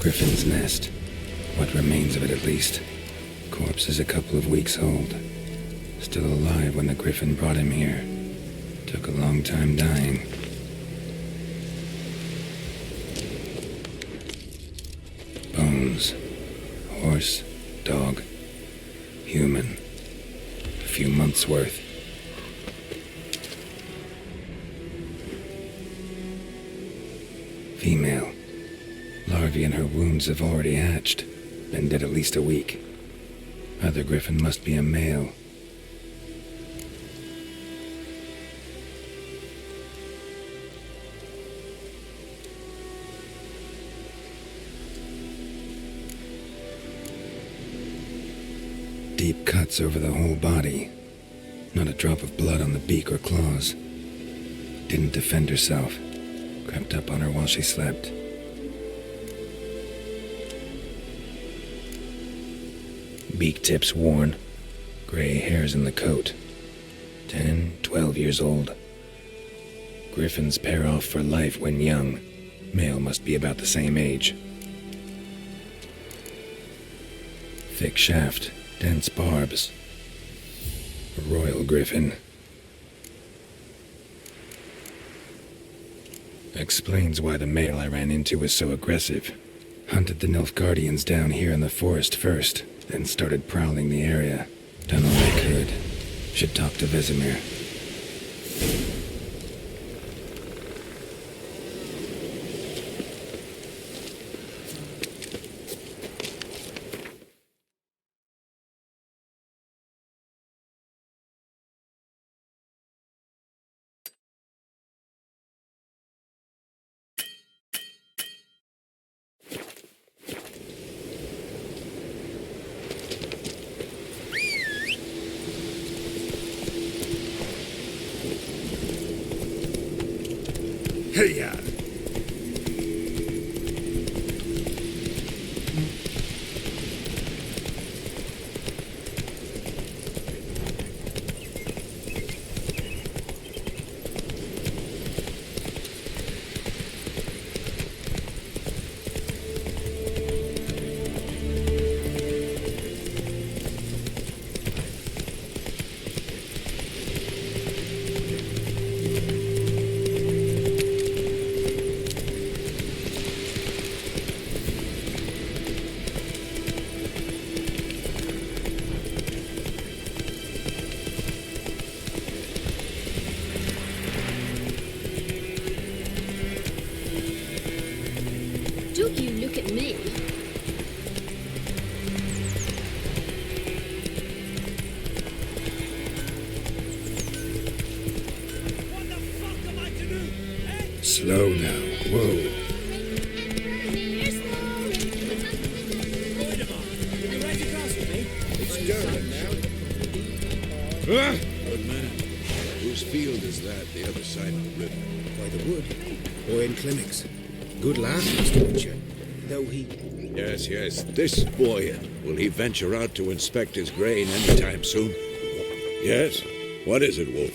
Griffin's nest. What remains of it, at least. Corpse is a couple of weeks old. Still alive when the Griffin brought him here. Took a long time dying. Bones. Horse, dog, human. A few months' worth. Female. Larvae in her wounds have already hatched. Been dead at least a week. Other Griffin must be a male. Deep cuts over the whole body. Not a drop of blood on the beak or claws. Didn't defend herself. Crept up on her while she slept. Beak tips worn. Gray hairs in the coat. 10, 12 years old. Griffins pair off for life when young. Male must be about the same age. Thick shaft. Dense barbs. A royal griffin. Explains why the male I ran into was so aggressive. Hunted the Nilfgaardians down here in the forest first, then started prowling the area. Done all I could. Should talk to Vesemir. Hey-ya! Do you look at me? Slow now. Whoa. It's Durban now. Ah! Good man. Whose field is that, the other side of the river? By the wood. Boy in clinics. Good laugh, Mr. Witcher. Though he... Yes, yes. This boy, will he venture out to inspect his grain anytime soon? Yes? What is it, Wolf?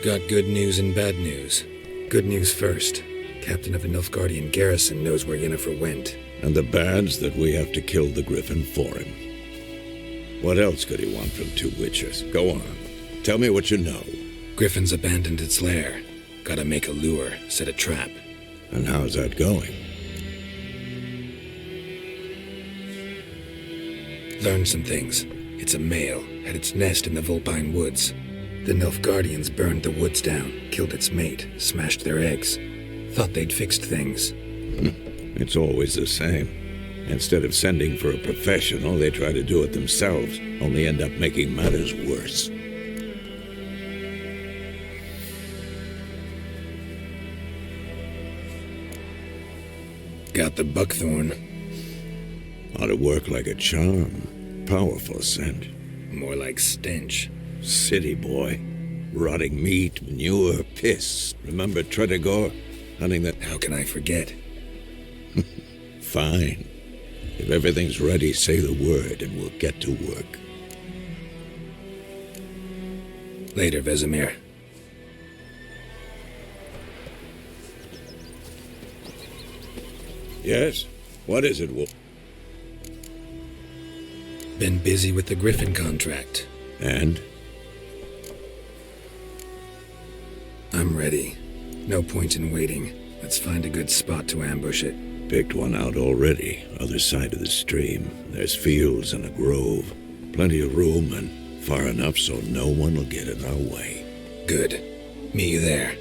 Got good news and bad news. Good news first. Captain of the Nilfgaardian garrison knows where Yennefer went. And the bad's that we have to kill the griffin for him. What else could he want from two witches? Go on. Tell me what you know. Griffin's abandoned its lair. Gotta make a lure, set a trap. And how's that going? Learned some things. It's a male, had its nest in the Vulpine Woods. The Nilfgaardians burned the woods down, killed its mate, smashed their eggs. Thought they'd fixed things. It's always the same. Instead of sending for a professional, they try to do it themselves, only end up making matters worse. Got the buckthorn. Ought to work like a charm. Powerful scent. More like stench. City boy. Rotting meat, manure, piss. Remember Tredegor? Hunting that... How can I forget? Fine. If everything's ready, say the word and we'll get to work. Later, Vesemir. Yes? What is it, Wolf? Been busy with the Griffin contract. And? I'm ready. No point in waiting. Let's find a good spot to ambush it. Picked one out already. Other side of the stream. There's fields and a grove. Plenty of room and far enough so no one will get in our way. Good. Meet you there.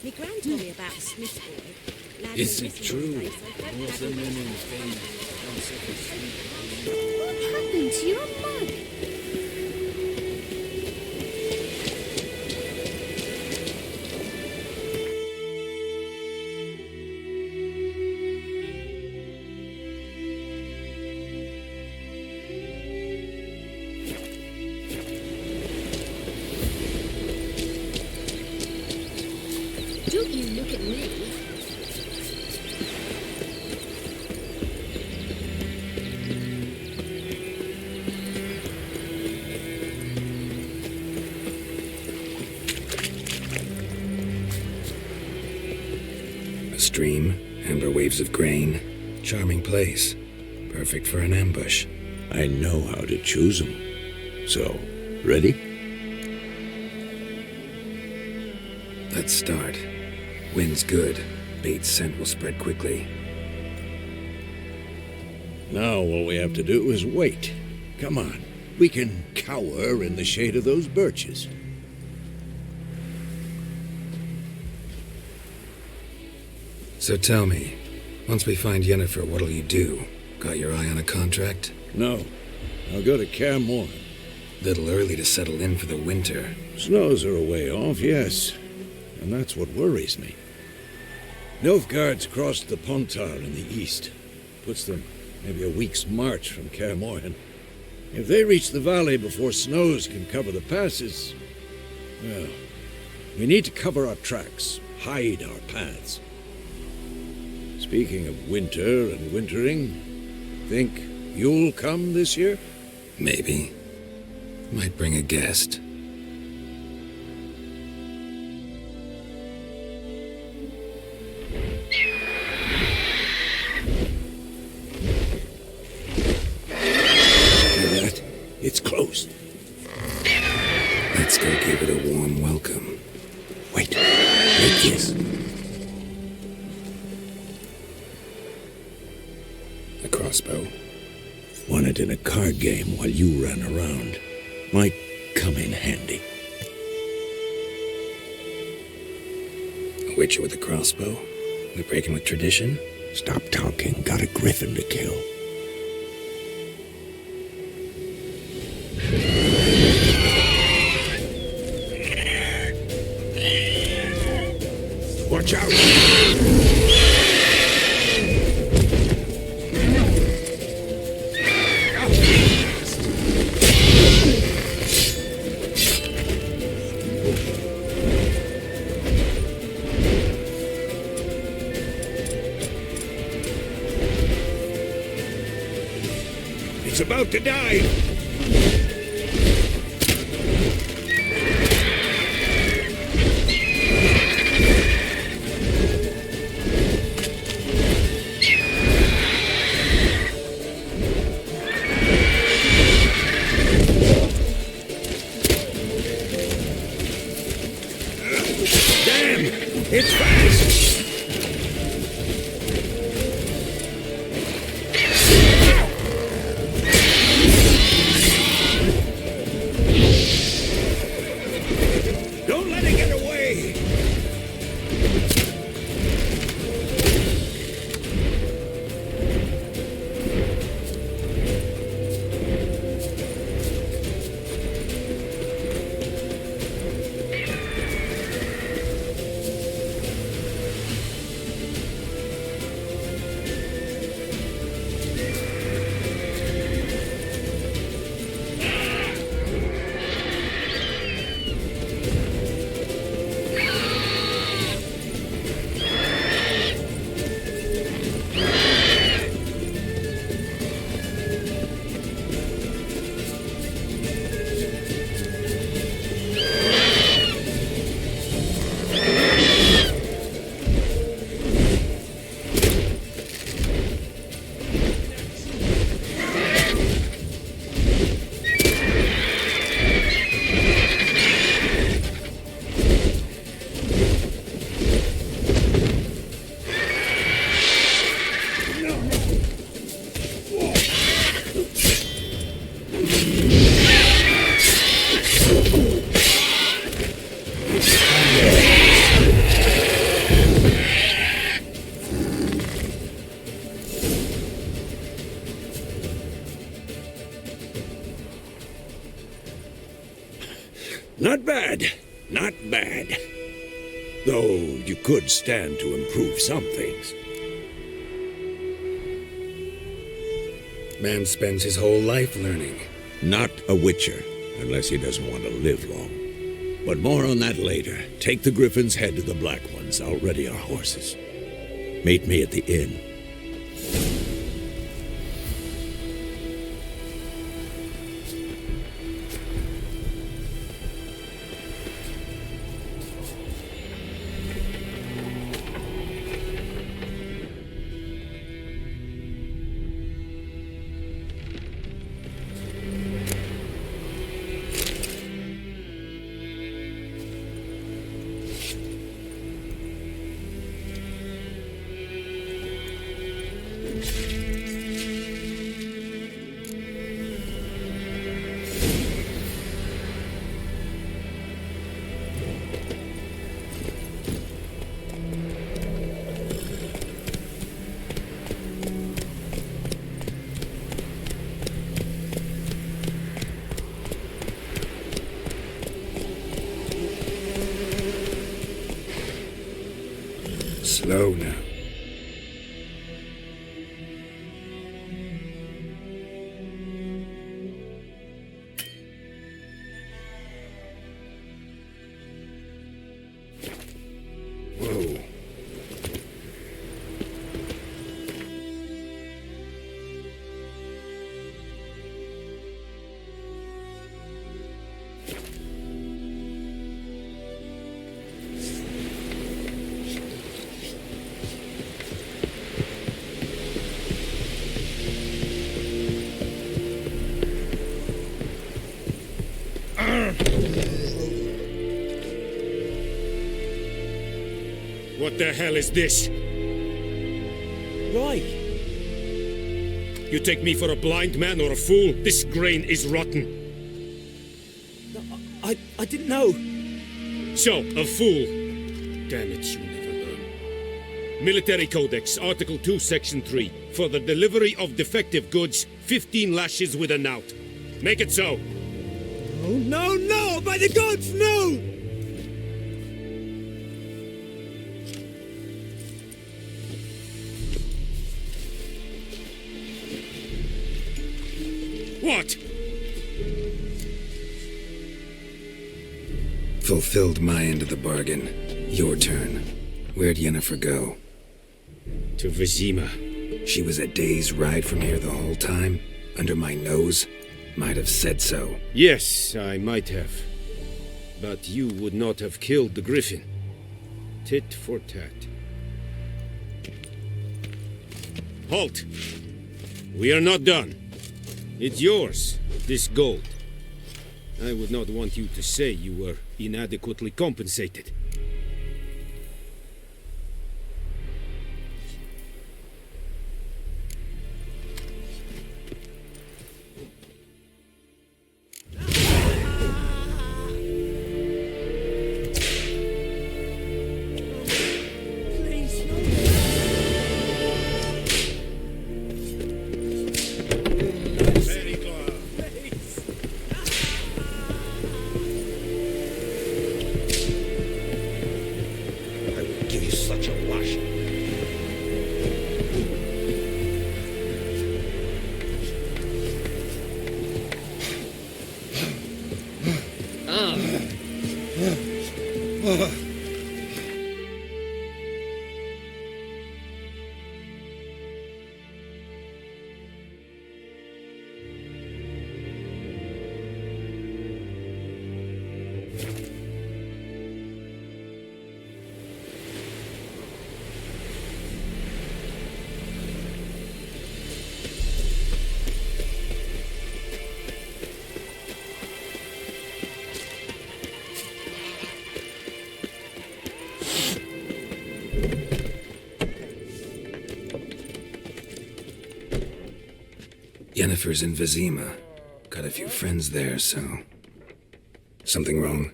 My gran told me about a Smith boy. Lad Is in it this true? place, I don't North have and a- men in Spain come second. What happened to your mug? Don't you look at me. A stream, amber waves of grain, charming place, perfect for an ambush. I know how to choose them. So, ready? Let's start. Wind's good. Bait's scent will spread quickly. Now all we have to do is wait. Come on. We can cower in the shade of those birches. So tell me, once we find Yennefer, what'll you do? Got your eye on a contract? No. I'll go to Kaer Morhen. Little early to settle in for the winter. Snows are a way off, yes. And that's what worries me. Nilfgaard's crossed the Pontar in the east. Puts them maybe a week's march from Kaer Morhen. If they reach the valley before snows can cover the passes, well, we need to cover our tracks, hide our paths. Speaking of winter and wintering, think you'll come this year? Maybe. Might bring a guest. Hear that? It's close. Let's go give it a warm welcome. Wait. Wait, yes. A crossbow. Won it in a card game while you ran around. Might come in handy. A witcher with a crossbow? We breaking with tradition? Stop talking. Got a griffin to kill. Watch out! It's about to die! Not bad. Not bad. Though you could stand to improve some things. Man spends his whole life learning. Not a witcher, unless he doesn't want to live long. But more on that later. Take the Griffin's head to the Black Ones. I'll ready our horses. Meet me at the inn. Slow now. Whoa. What the hell is this? Right. You take me for a blind man or a fool? This grain is rotten. I didn't know. So, a fool. Damn it, you never learn. Military Codex, Article 2, Section 3. For the delivery of defective goods, 15 lashes with a knout. Make it so. Oh, no, no! By the gods, no! What? Fulfilled my end of the bargain. Your turn. Where'd Yennefer go? To Vizima. She was a day's ride from here the whole time? Under my nose? Might have said so. Yes, I might have. But you would not have killed the Griffin. Tit for tat. Halt! We are not done. It's yours, this gold. I would not want you to say you were inadequately compensated. Yennefer's in Vizima. Got a few friends there, so... Something wrong?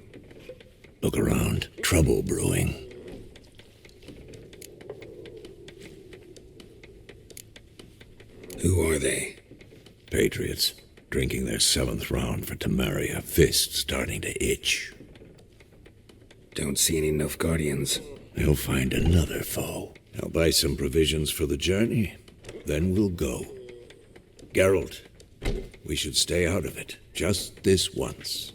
Look around. Trouble brewing. Who are they? Patriots. Drinking their 7th round for Temeria. Fists starting to itch. Don't see any Nilfgaardians. They'll find another foe. I'll buy some provisions for the journey, then we'll go. Geralt, we should stay out of it, just this once.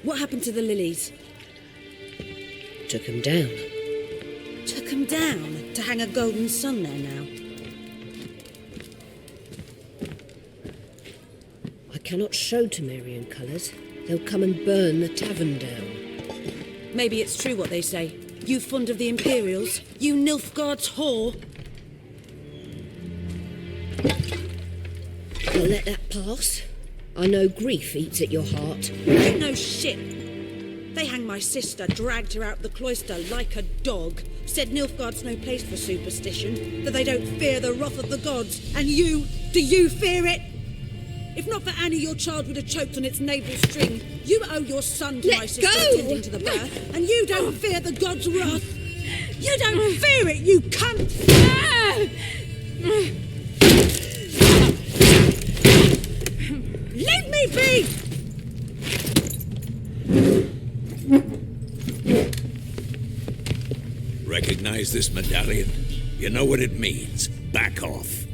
What happened to the lilies? Took 'em down. Took 'em down to hang a golden sun there now. I cannot show Temerian colours. They'll come and burn the tavern down. Maybe it's true what they say. You fond of the Imperials? You Nilfgaard's whore? I'll let that pass. I know grief eats at your heart. Ain't no shit. They hanged my sister, dragged her out the cloister like a dog. Said Nilfgaard's no place for superstition, that they don't fear the wrath of the gods. And you, do you fear it? If not for Annie, your child would have choked on its navel string. You owe your son to Let my sister go! attending to the birth, and you don't fear the gods' wrath. You don't fear it, you cunt! Leave me be! Recognize this medallion? You know what it means. Back off.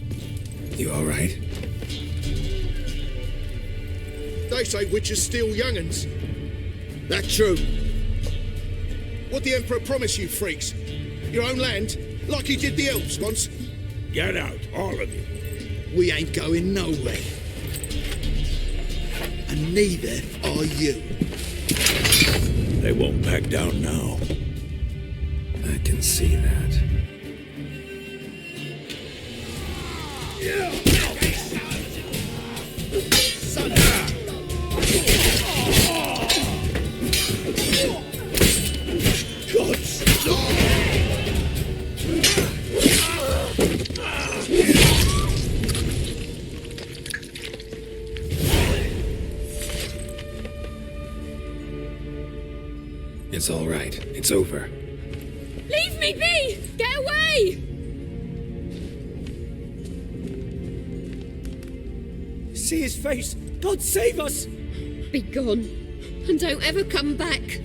You all right? They say witches steal young'uns. That true? What the Emperor promised you freaks? Your own land? Like he did the elves once? Get out, all of you. We ain't going nowhere. And neither are you. They won't back down now. I can see that. It's all right. It's over. Leave me be! Get away! See his face! God save us! Be gone, and don't ever come back.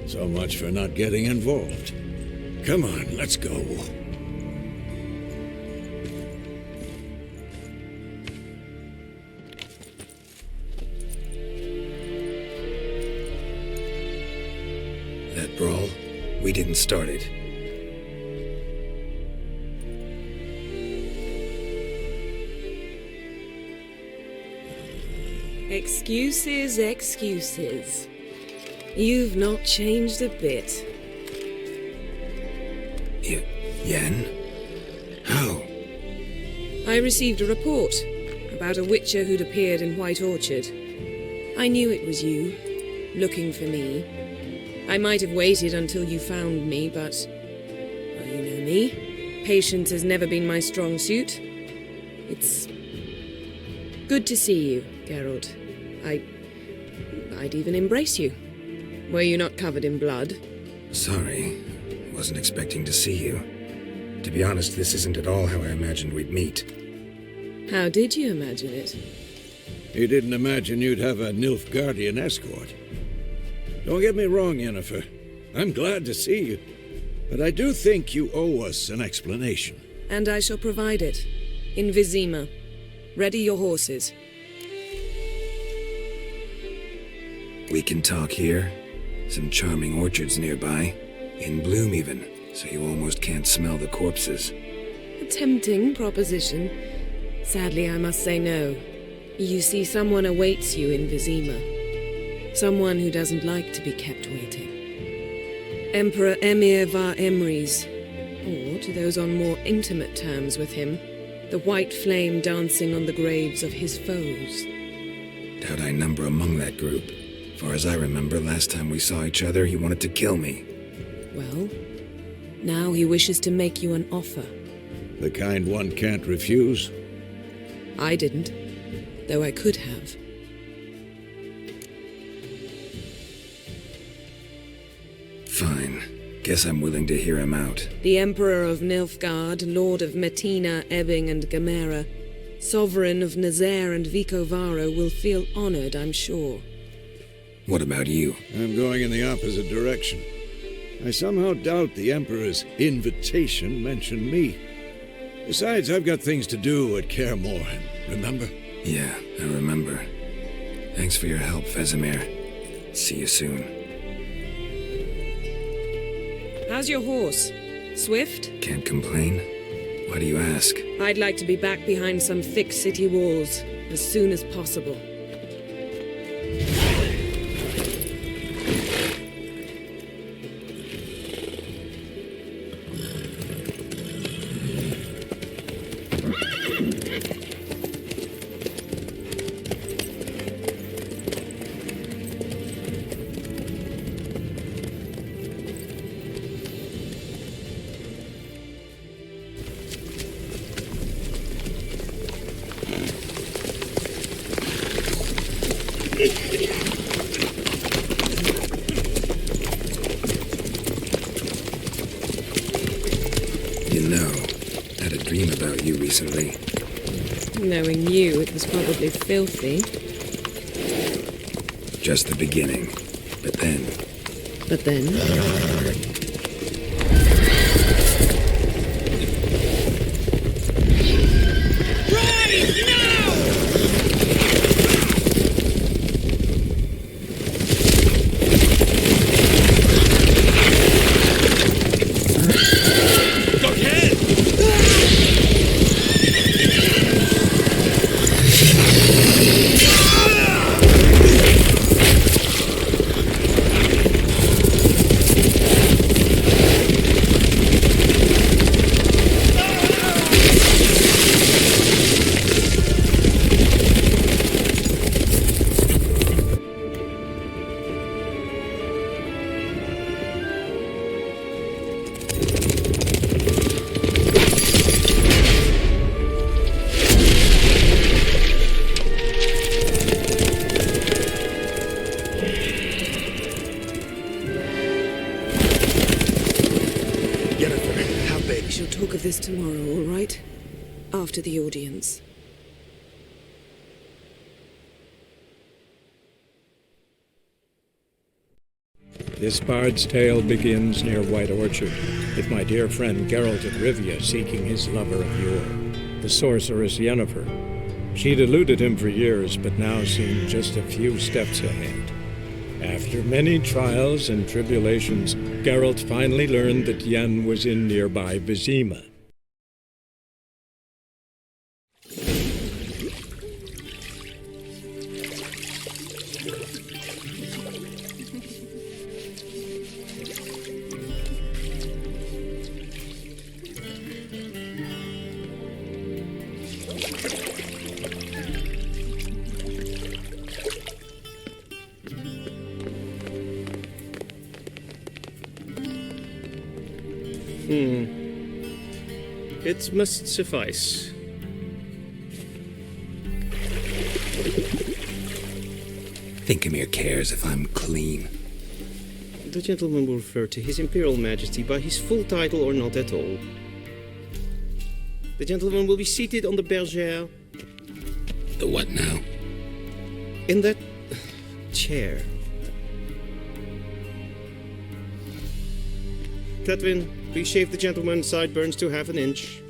So much for not getting involved. Come on, let's go. That brawl, we didn't start it. Excuses, excuses. You've not changed a bit. Yen? How? I received a report about a witcher who'd appeared in White Orchard. I knew it was you, looking for me. I might have waited until you found me, but... well, you know me. Patience has never been my strong suit. It's... good to see you, Geralt. I'd even embrace you. Were you not covered in blood? Sorry. Wasn't expecting to see you. To be honest, this isn't at all how I imagined we'd meet. How did you imagine it? You didn't imagine you'd have a Nilfgaardian escort. Don't get me wrong, Yennefer. I'm glad to see you. But I do think you owe us an explanation. And I shall provide it. In Vizima. Ready your horses. We can talk here. Some charming orchards nearby. In bloom even, so you almost can't smell the corpses. A tempting proposition. Sadly, I must say no. You see, someone awaits you in Vizima. Someone who doesn't like to be kept waiting. Emperor Emir var Emrys, or to those on more intimate terms with him, the white flame dancing on the graves of his foes. Doubt I number among that group. Far as I remember, last time we saw each other, he wanted to kill me. Well, now he wishes to make you an offer. The kind one can't refuse? I didn't, though I could have. Guess I'm willing to hear him out. The Emperor of Nilfgaard, Lord of Metina, Ebbing and Gamera, Sovereign of Nazaire and Vicovaro will feel honored, I'm sure. What about you? I'm going in the opposite direction. I somehow doubt the Emperor's invitation mentioned me. Besides, I've got things to do at Kaer Morhen, remember? Yeah, I remember. Thanks for your help, Vesemir. See you soon. How's your horse? Swift? Can't complain. Why do you ask? I'd like to be back behind some thick city walls as soon as possible. You know, I had a dream about you recently. Knowing you, it was probably filthy. Just the beginning. But then... But then? Talk of this tomorrow, all right? After the audience. This bard's tale begins near White Orchard, with my dear friend Geralt of Rivia seeking his lover of yore, the sorceress Yennefer. She'd eluded him for years, but now seemed just a few steps ahead. After many trials and tribulations, Geralt finally learned that Yen was in nearby Vizima. It must suffice. Thinkamere cares if I'm clean. The gentleman will refer to His Imperial Majesty by his full title or not at all. The gentleman will be seated on the bergère. The what now? In that chair. Cletwin, please shave the gentleman's sideburns to half an inch.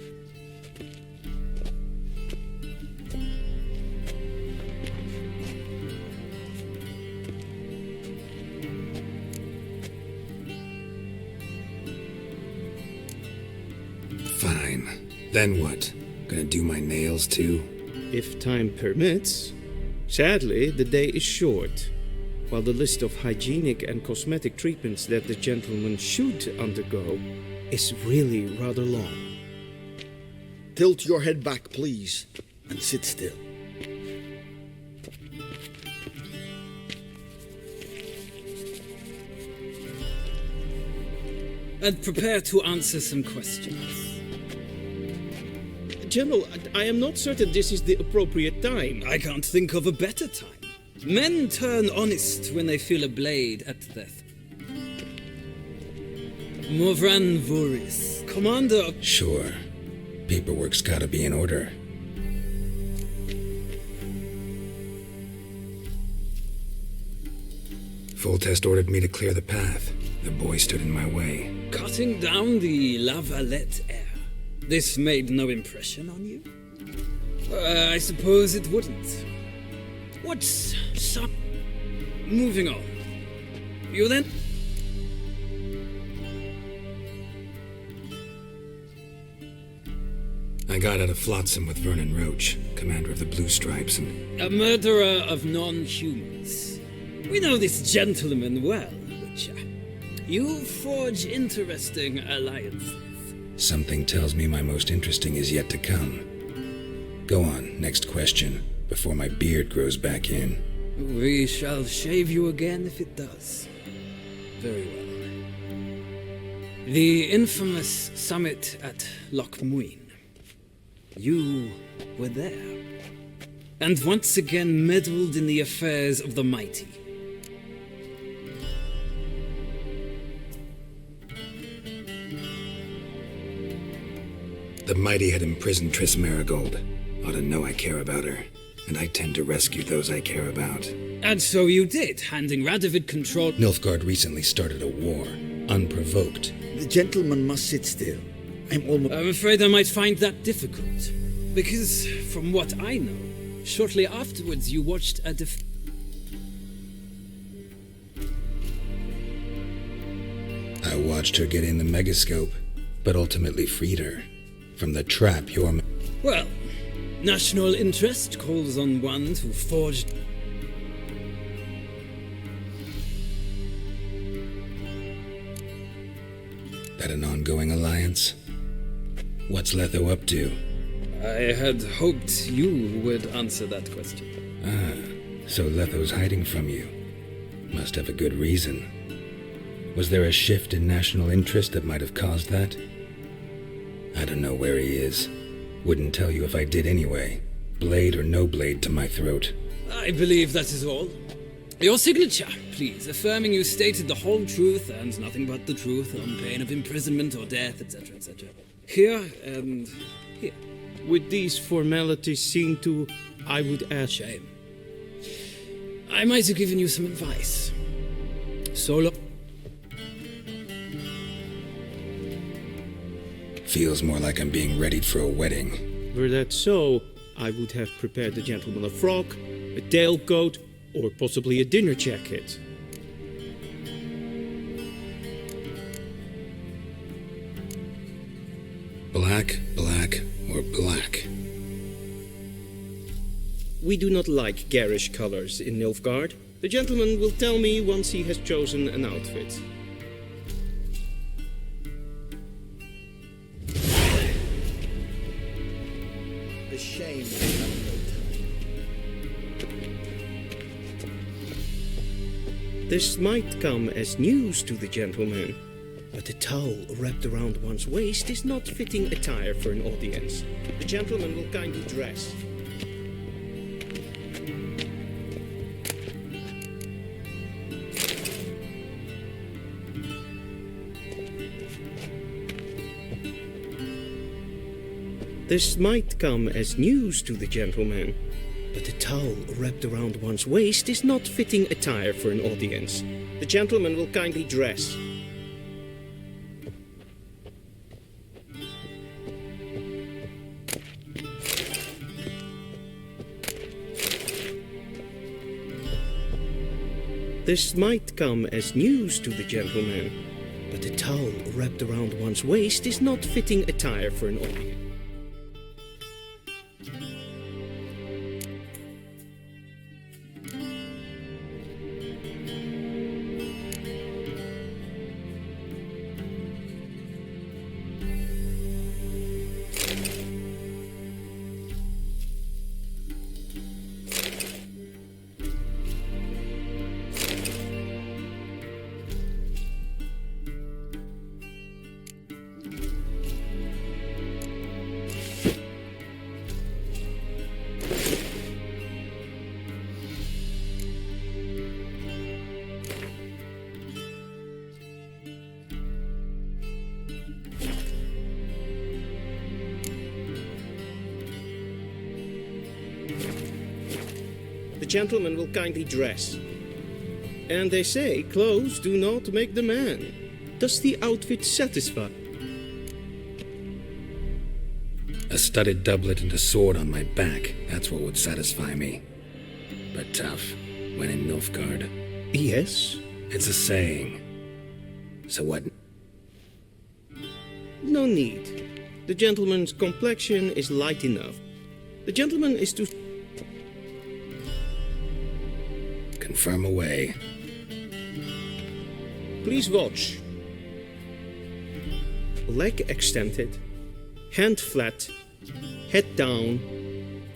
Fine. Then what? Gonna do my nails too? If time permits. Sadly, the day is short, while the list of hygienic and cosmetic treatments that the gentleman should undergo is really rather long. Tilt your head back, please, and sit still. And prepare to answer some questions. General, I am not certain this is the appropriate time. I can't think of a better time. Men turn honest when they feel a blade at death. Movran Voris, Commander. Sure. Paperwork's gotta be in order. Full Test ordered me to clear the path. The boy stood in my way. Cutting down the La Valette air. This made no impression on you? I suppose it wouldn't. What's some... Moving on. You then? I got out of Flotsam with Vernon Roach, commander of the Blue Stripes, and... A murderer of non-humans. We know this gentleman well, Witcher. You forge interesting alliances. Something tells me my most interesting is yet to come. Go on, next question, before my beard grows back in. We shall shave you again if it does. Very well. The infamous summit at Lochmuin. You were there. And once again meddled in the affairs of the mighty. The mighty had imprisoned Triss Marigold. Ought to know I care about her, and I tend to rescue those I care about. And so you did, handing Radovid control... Nilfgaard recently started a war, unprovoked. The gentleman must sit still. I'm afraid I might find that difficult. Because, from what I know, shortly afterwards you watched a I watched her get in the megascope, but ultimately freed her. From the trap your... Well, national interest calls on one to forge... That an ongoing alliance? What's Letho up to? I had hoped you would answer that question. Ah, so Letho's hiding from you. Must have a good reason. Was there a shift in national interest that might have caused that? I don't know where he is. Wouldn't tell you if I did anyway. Blade or no blade to my throat. I believe that is all. Your signature, please, affirming you stated the whole truth and nothing but the truth on pain of imprisonment or death, etc., etc. Here and here. With these formalities seen to, I would ask... Shame. I might have given you some advice. So long... Feels more like I'm being readied for a wedding. Were that so, I would have prepared the gentleman a frock, a tailcoat, or possibly a dinner jacket. Black, black, or black? We do not like garish colors in Nilfgaard. The gentleman will tell me once he has chosen an outfit. a shame. This might come as news to the gentleman, but a towel wrapped around one's waist is not fitting attire for an audience. The gentleman will kindly dress. This might come as news to the gentleman, but a towel wrapped around one's waist is not fitting attire for an audience. The gentleman will kindly dress. This might come as news to the gentleman, but a towel wrapped around one's waist is not fitting attire for an audience. gentleman will kindly dress. And they say clothes do not make the man. Does the outfit satisfy? A studded doublet and a sword on my back, that's what would satisfy me. But tough, when in Nilfgaard. Yes? It's a saying. So what? No need. The gentleman's complexion is light enough. The gentleman is to... Confirm away. Please watch. Leg extended, hand flat, head down,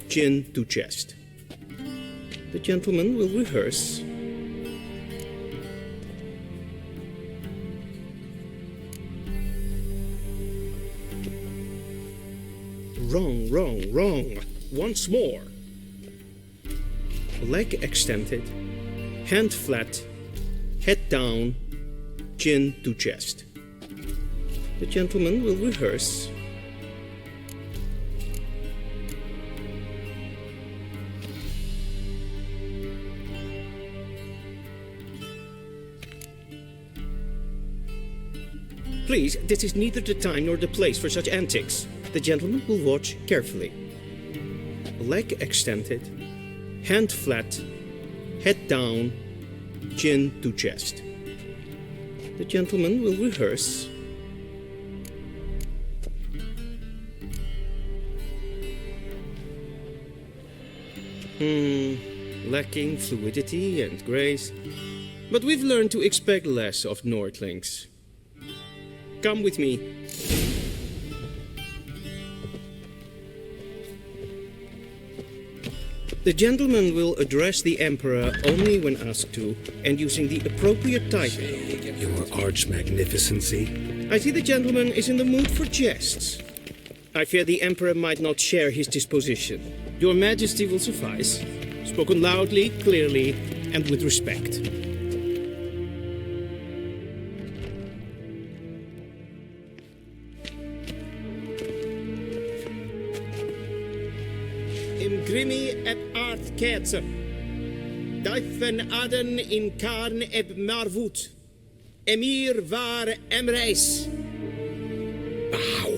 chin to chest. The gentleman will rehearse. Wrong, wrong, wrong. Once more. Leg extended, hand flat, head down, chin to chest. The gentleman will rehearse. Please, this is neither the time nor the place for such antics. The gentleman will watch carefully. Leg extended, hand flat, head down, chin to chest. The gentleman will rehearse. Lacking fluidity and grace. But we've learned to expect less of Nordlings. Come with me. The gentleman will address the Emperor only when asked to, and using the appropriate title. Your arch magnificency. I see the gentleman is in the mood for jests. I fear the Emperor might not share his disposition. Your Majesty will suffice. Spoken loudly, clearly, and with respect. Grimi eb aardketser. Duifen aden in karn eb marvoet. Emir var emreis. Bow.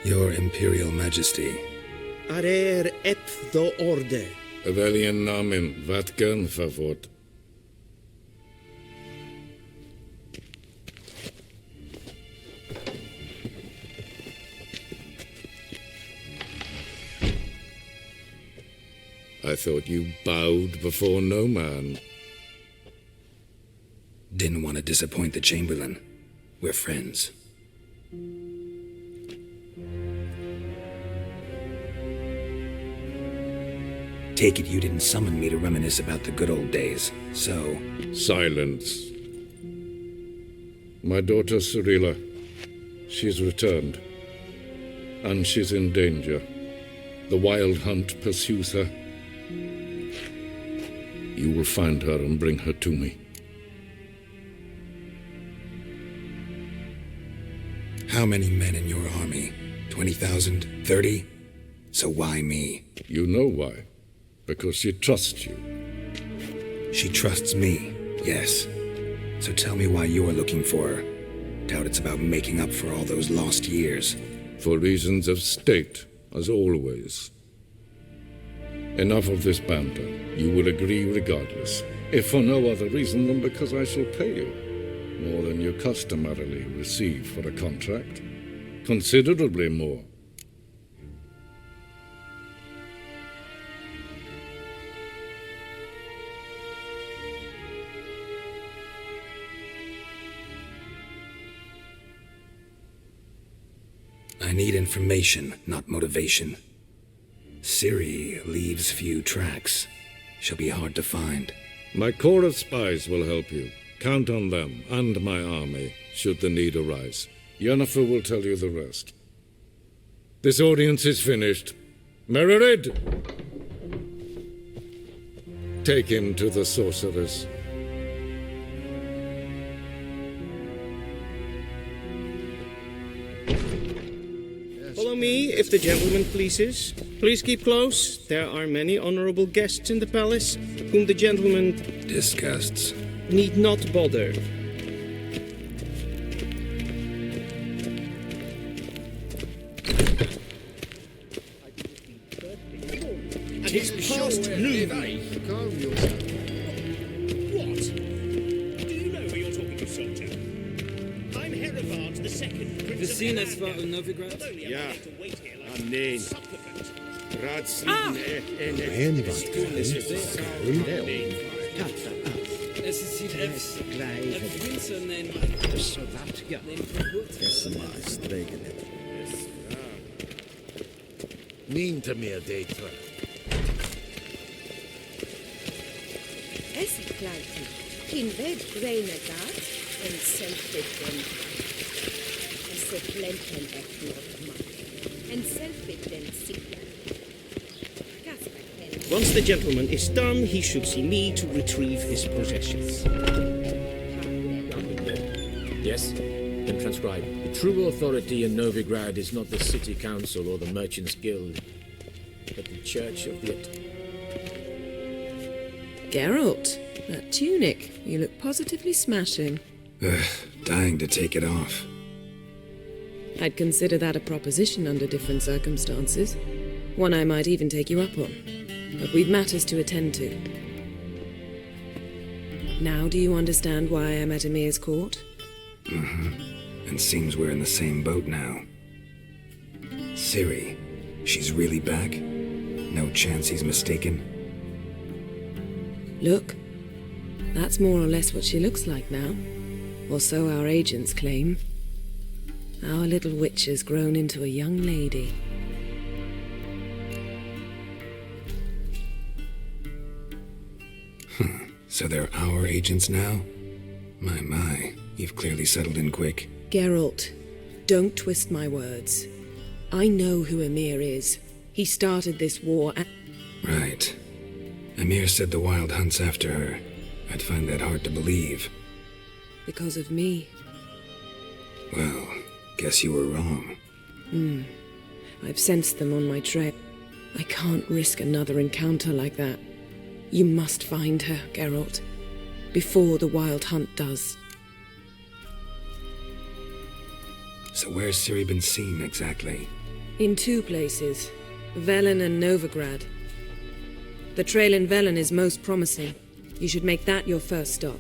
Your Imperial Majesty. Arer ep the orde. Weljen namen, wat kan favort? I thought you bowed before no man. Didn't want to disappoint the Chamberlain. We're friends. Take it you didn't summon me to reminisce about the good old days, so... Silence. My daughter Cyrilla, she's returned. And she's in danger. The wild hunt pursues her. You will find her and bring her to me. How many men in your army? 20,000? 30? So why me? You know why. Because she trusts you. She trusts me, yes. So tell me why you're looking for her. Doubt it's about making up for all those lost years. For reasons of state, as always. Enough of this banter. You will agree regardless. If for no other reason than because I shall pay you. More than you customarily receive for a contract. Considerably more. I need information, not motivation. Ciri leaves few tracks. She'll be hard to find. My corps of spies will help you. Count on them and my army, should the need arise. Yennefer will tell you the rest. This audience is finished. Mererid! Take him to the sorceress. Follow me, if the gentleman pleases. Please keep close. There are many honorable guests in the palace, whom the gentleman Disgusts. need not bother. And it's past noon. What? Do you know who you're talking to, soldier? I'm Herivard the Second, Prince of Novigrad. Ja, nee. Neemt meer data. Es kleintje. In wed grainer gaat en self-bidden. En se plenten echt not much. En self-bidden sikla. Once the gentleman is done, he should see me to retrieve his possessions. Yes? Then transcribe. The true authority in Novigrad is not the city council or the merchants' guild, but the church of the... Geralt, that tunic. You look positively smashing. Dying to take it off. I'd consider that a proposition under different circumstances. One I might even take you up on. But we've matters to attend to. Now do you understand why I'm at Emir's court? Mm-hmm. And seems we're in the same boat now. Ciri, she's really back? No chance he's mistaken? Look, that's more or less what she looks like now. Or so our agents claim. Our little witch has grown into a young lady. So they're our agents now? My, you've clearly settled in quick. Geralt, don't twist my words. I know who Emir is. He started this war and... Right. Emir said the Wild hunt's after her. I'd find that hard to believe. Because of me. Well, guess you were wrong. I've sensed them on my trail. I can't risk another encounter like that. You must find her, Geralt. Before the Wild Hunt does. So where's Ciri been seen exactly? In two places. Velen and Novigrad. The trail in Velen is most promising. You should make that your first stop.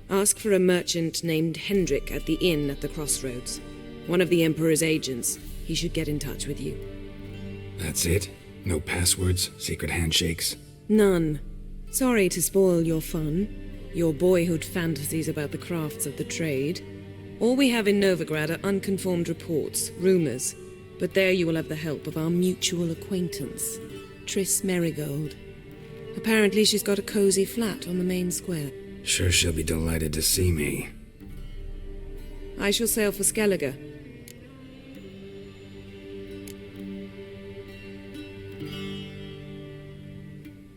Ask for a merchant named Hendrik at the inn at the crossroads. One of the Emperor's agents. He should get in touch with you. That's it? No passwords? Secret handshakes? None. Sorry to spoil your fun, your boyhood fantasies about the crafts of the trade. All we have in Novigrad are unconformed reports, rumors. But there you will have the help of our mutual acquaintance, Triss Merigold. Apparently she's got a cozy flat on the main square. Sure she'll be delighted to see me. I shall sail for Skellige.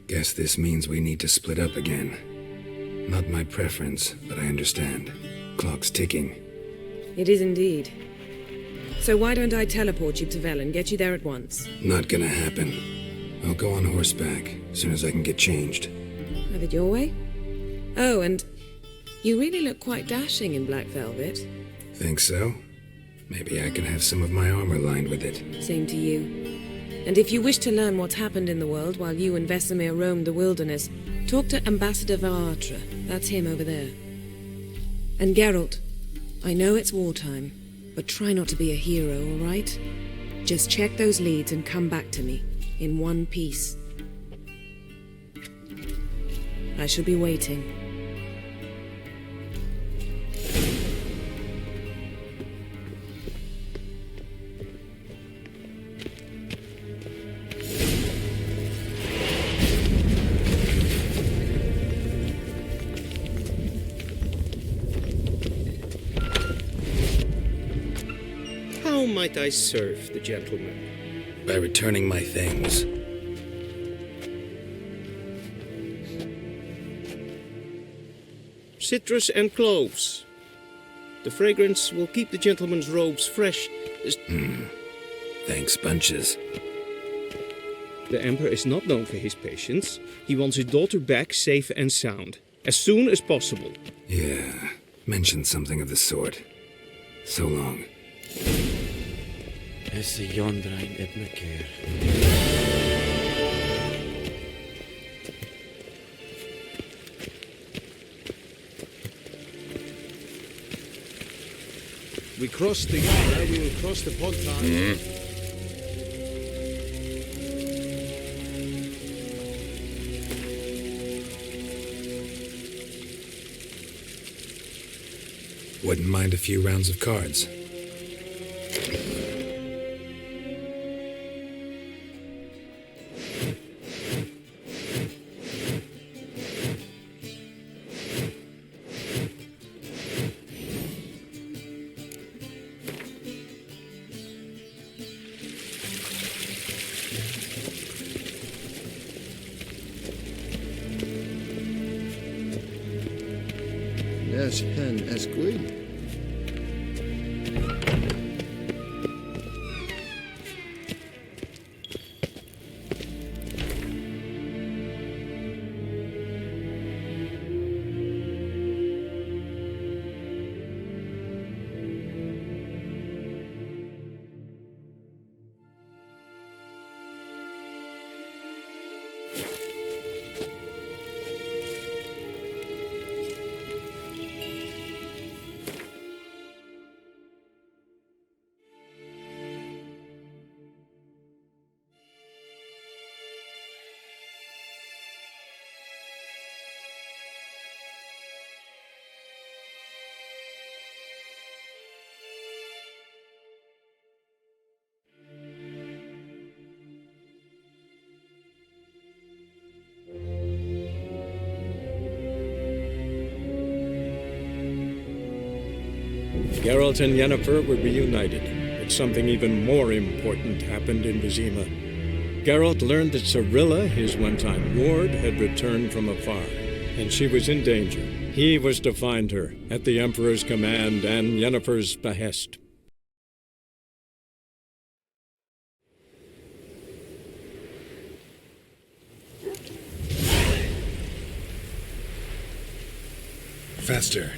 Guess this means we need to split up again. Not my preference, but I understand. Clock's ticking. It is indeed. So why don't I teleport you to Velen, get you there at once? Not gonna happen. I'll go on horseback, as soon as I can get changed. Have it your way? Oh, and you really look quite dashing in black velvet. Think so? Maybe I can have some of my armor lined with it. Same to you. And if you wish to learn what's happened in the world while you and Vesemir roamed the wilderness, talk to Ambassador Varatra. That's him over there. And Geralt, I know it's wartime, but try not to be a hero, all right? Just check those leads and come back to me, in one piece. I shall be waiting. How might I serve the gentleman? By returning my things. citrus and cloves. The fragrance will keep the gentleman's robes fresh. Thanks, bunches. The Emperor is not known for his patience. He wants his daughter back safe and sound, as soon as possible. Yeah, mentioned something of the sort. So long. Esse jondrein et me keer. We cross the Yara, we will cross the Pontar. Wouldn't mind a few rounds of cards. As hen as queen. Geralt and Yennefer were reunited, but something even more important happened in Vizima. Geralt learned that Cirilla, his one-time ward, had returned from afar, and she was in danger. He was to find her, at the Emperor's command and Yennefer's behest. Faster.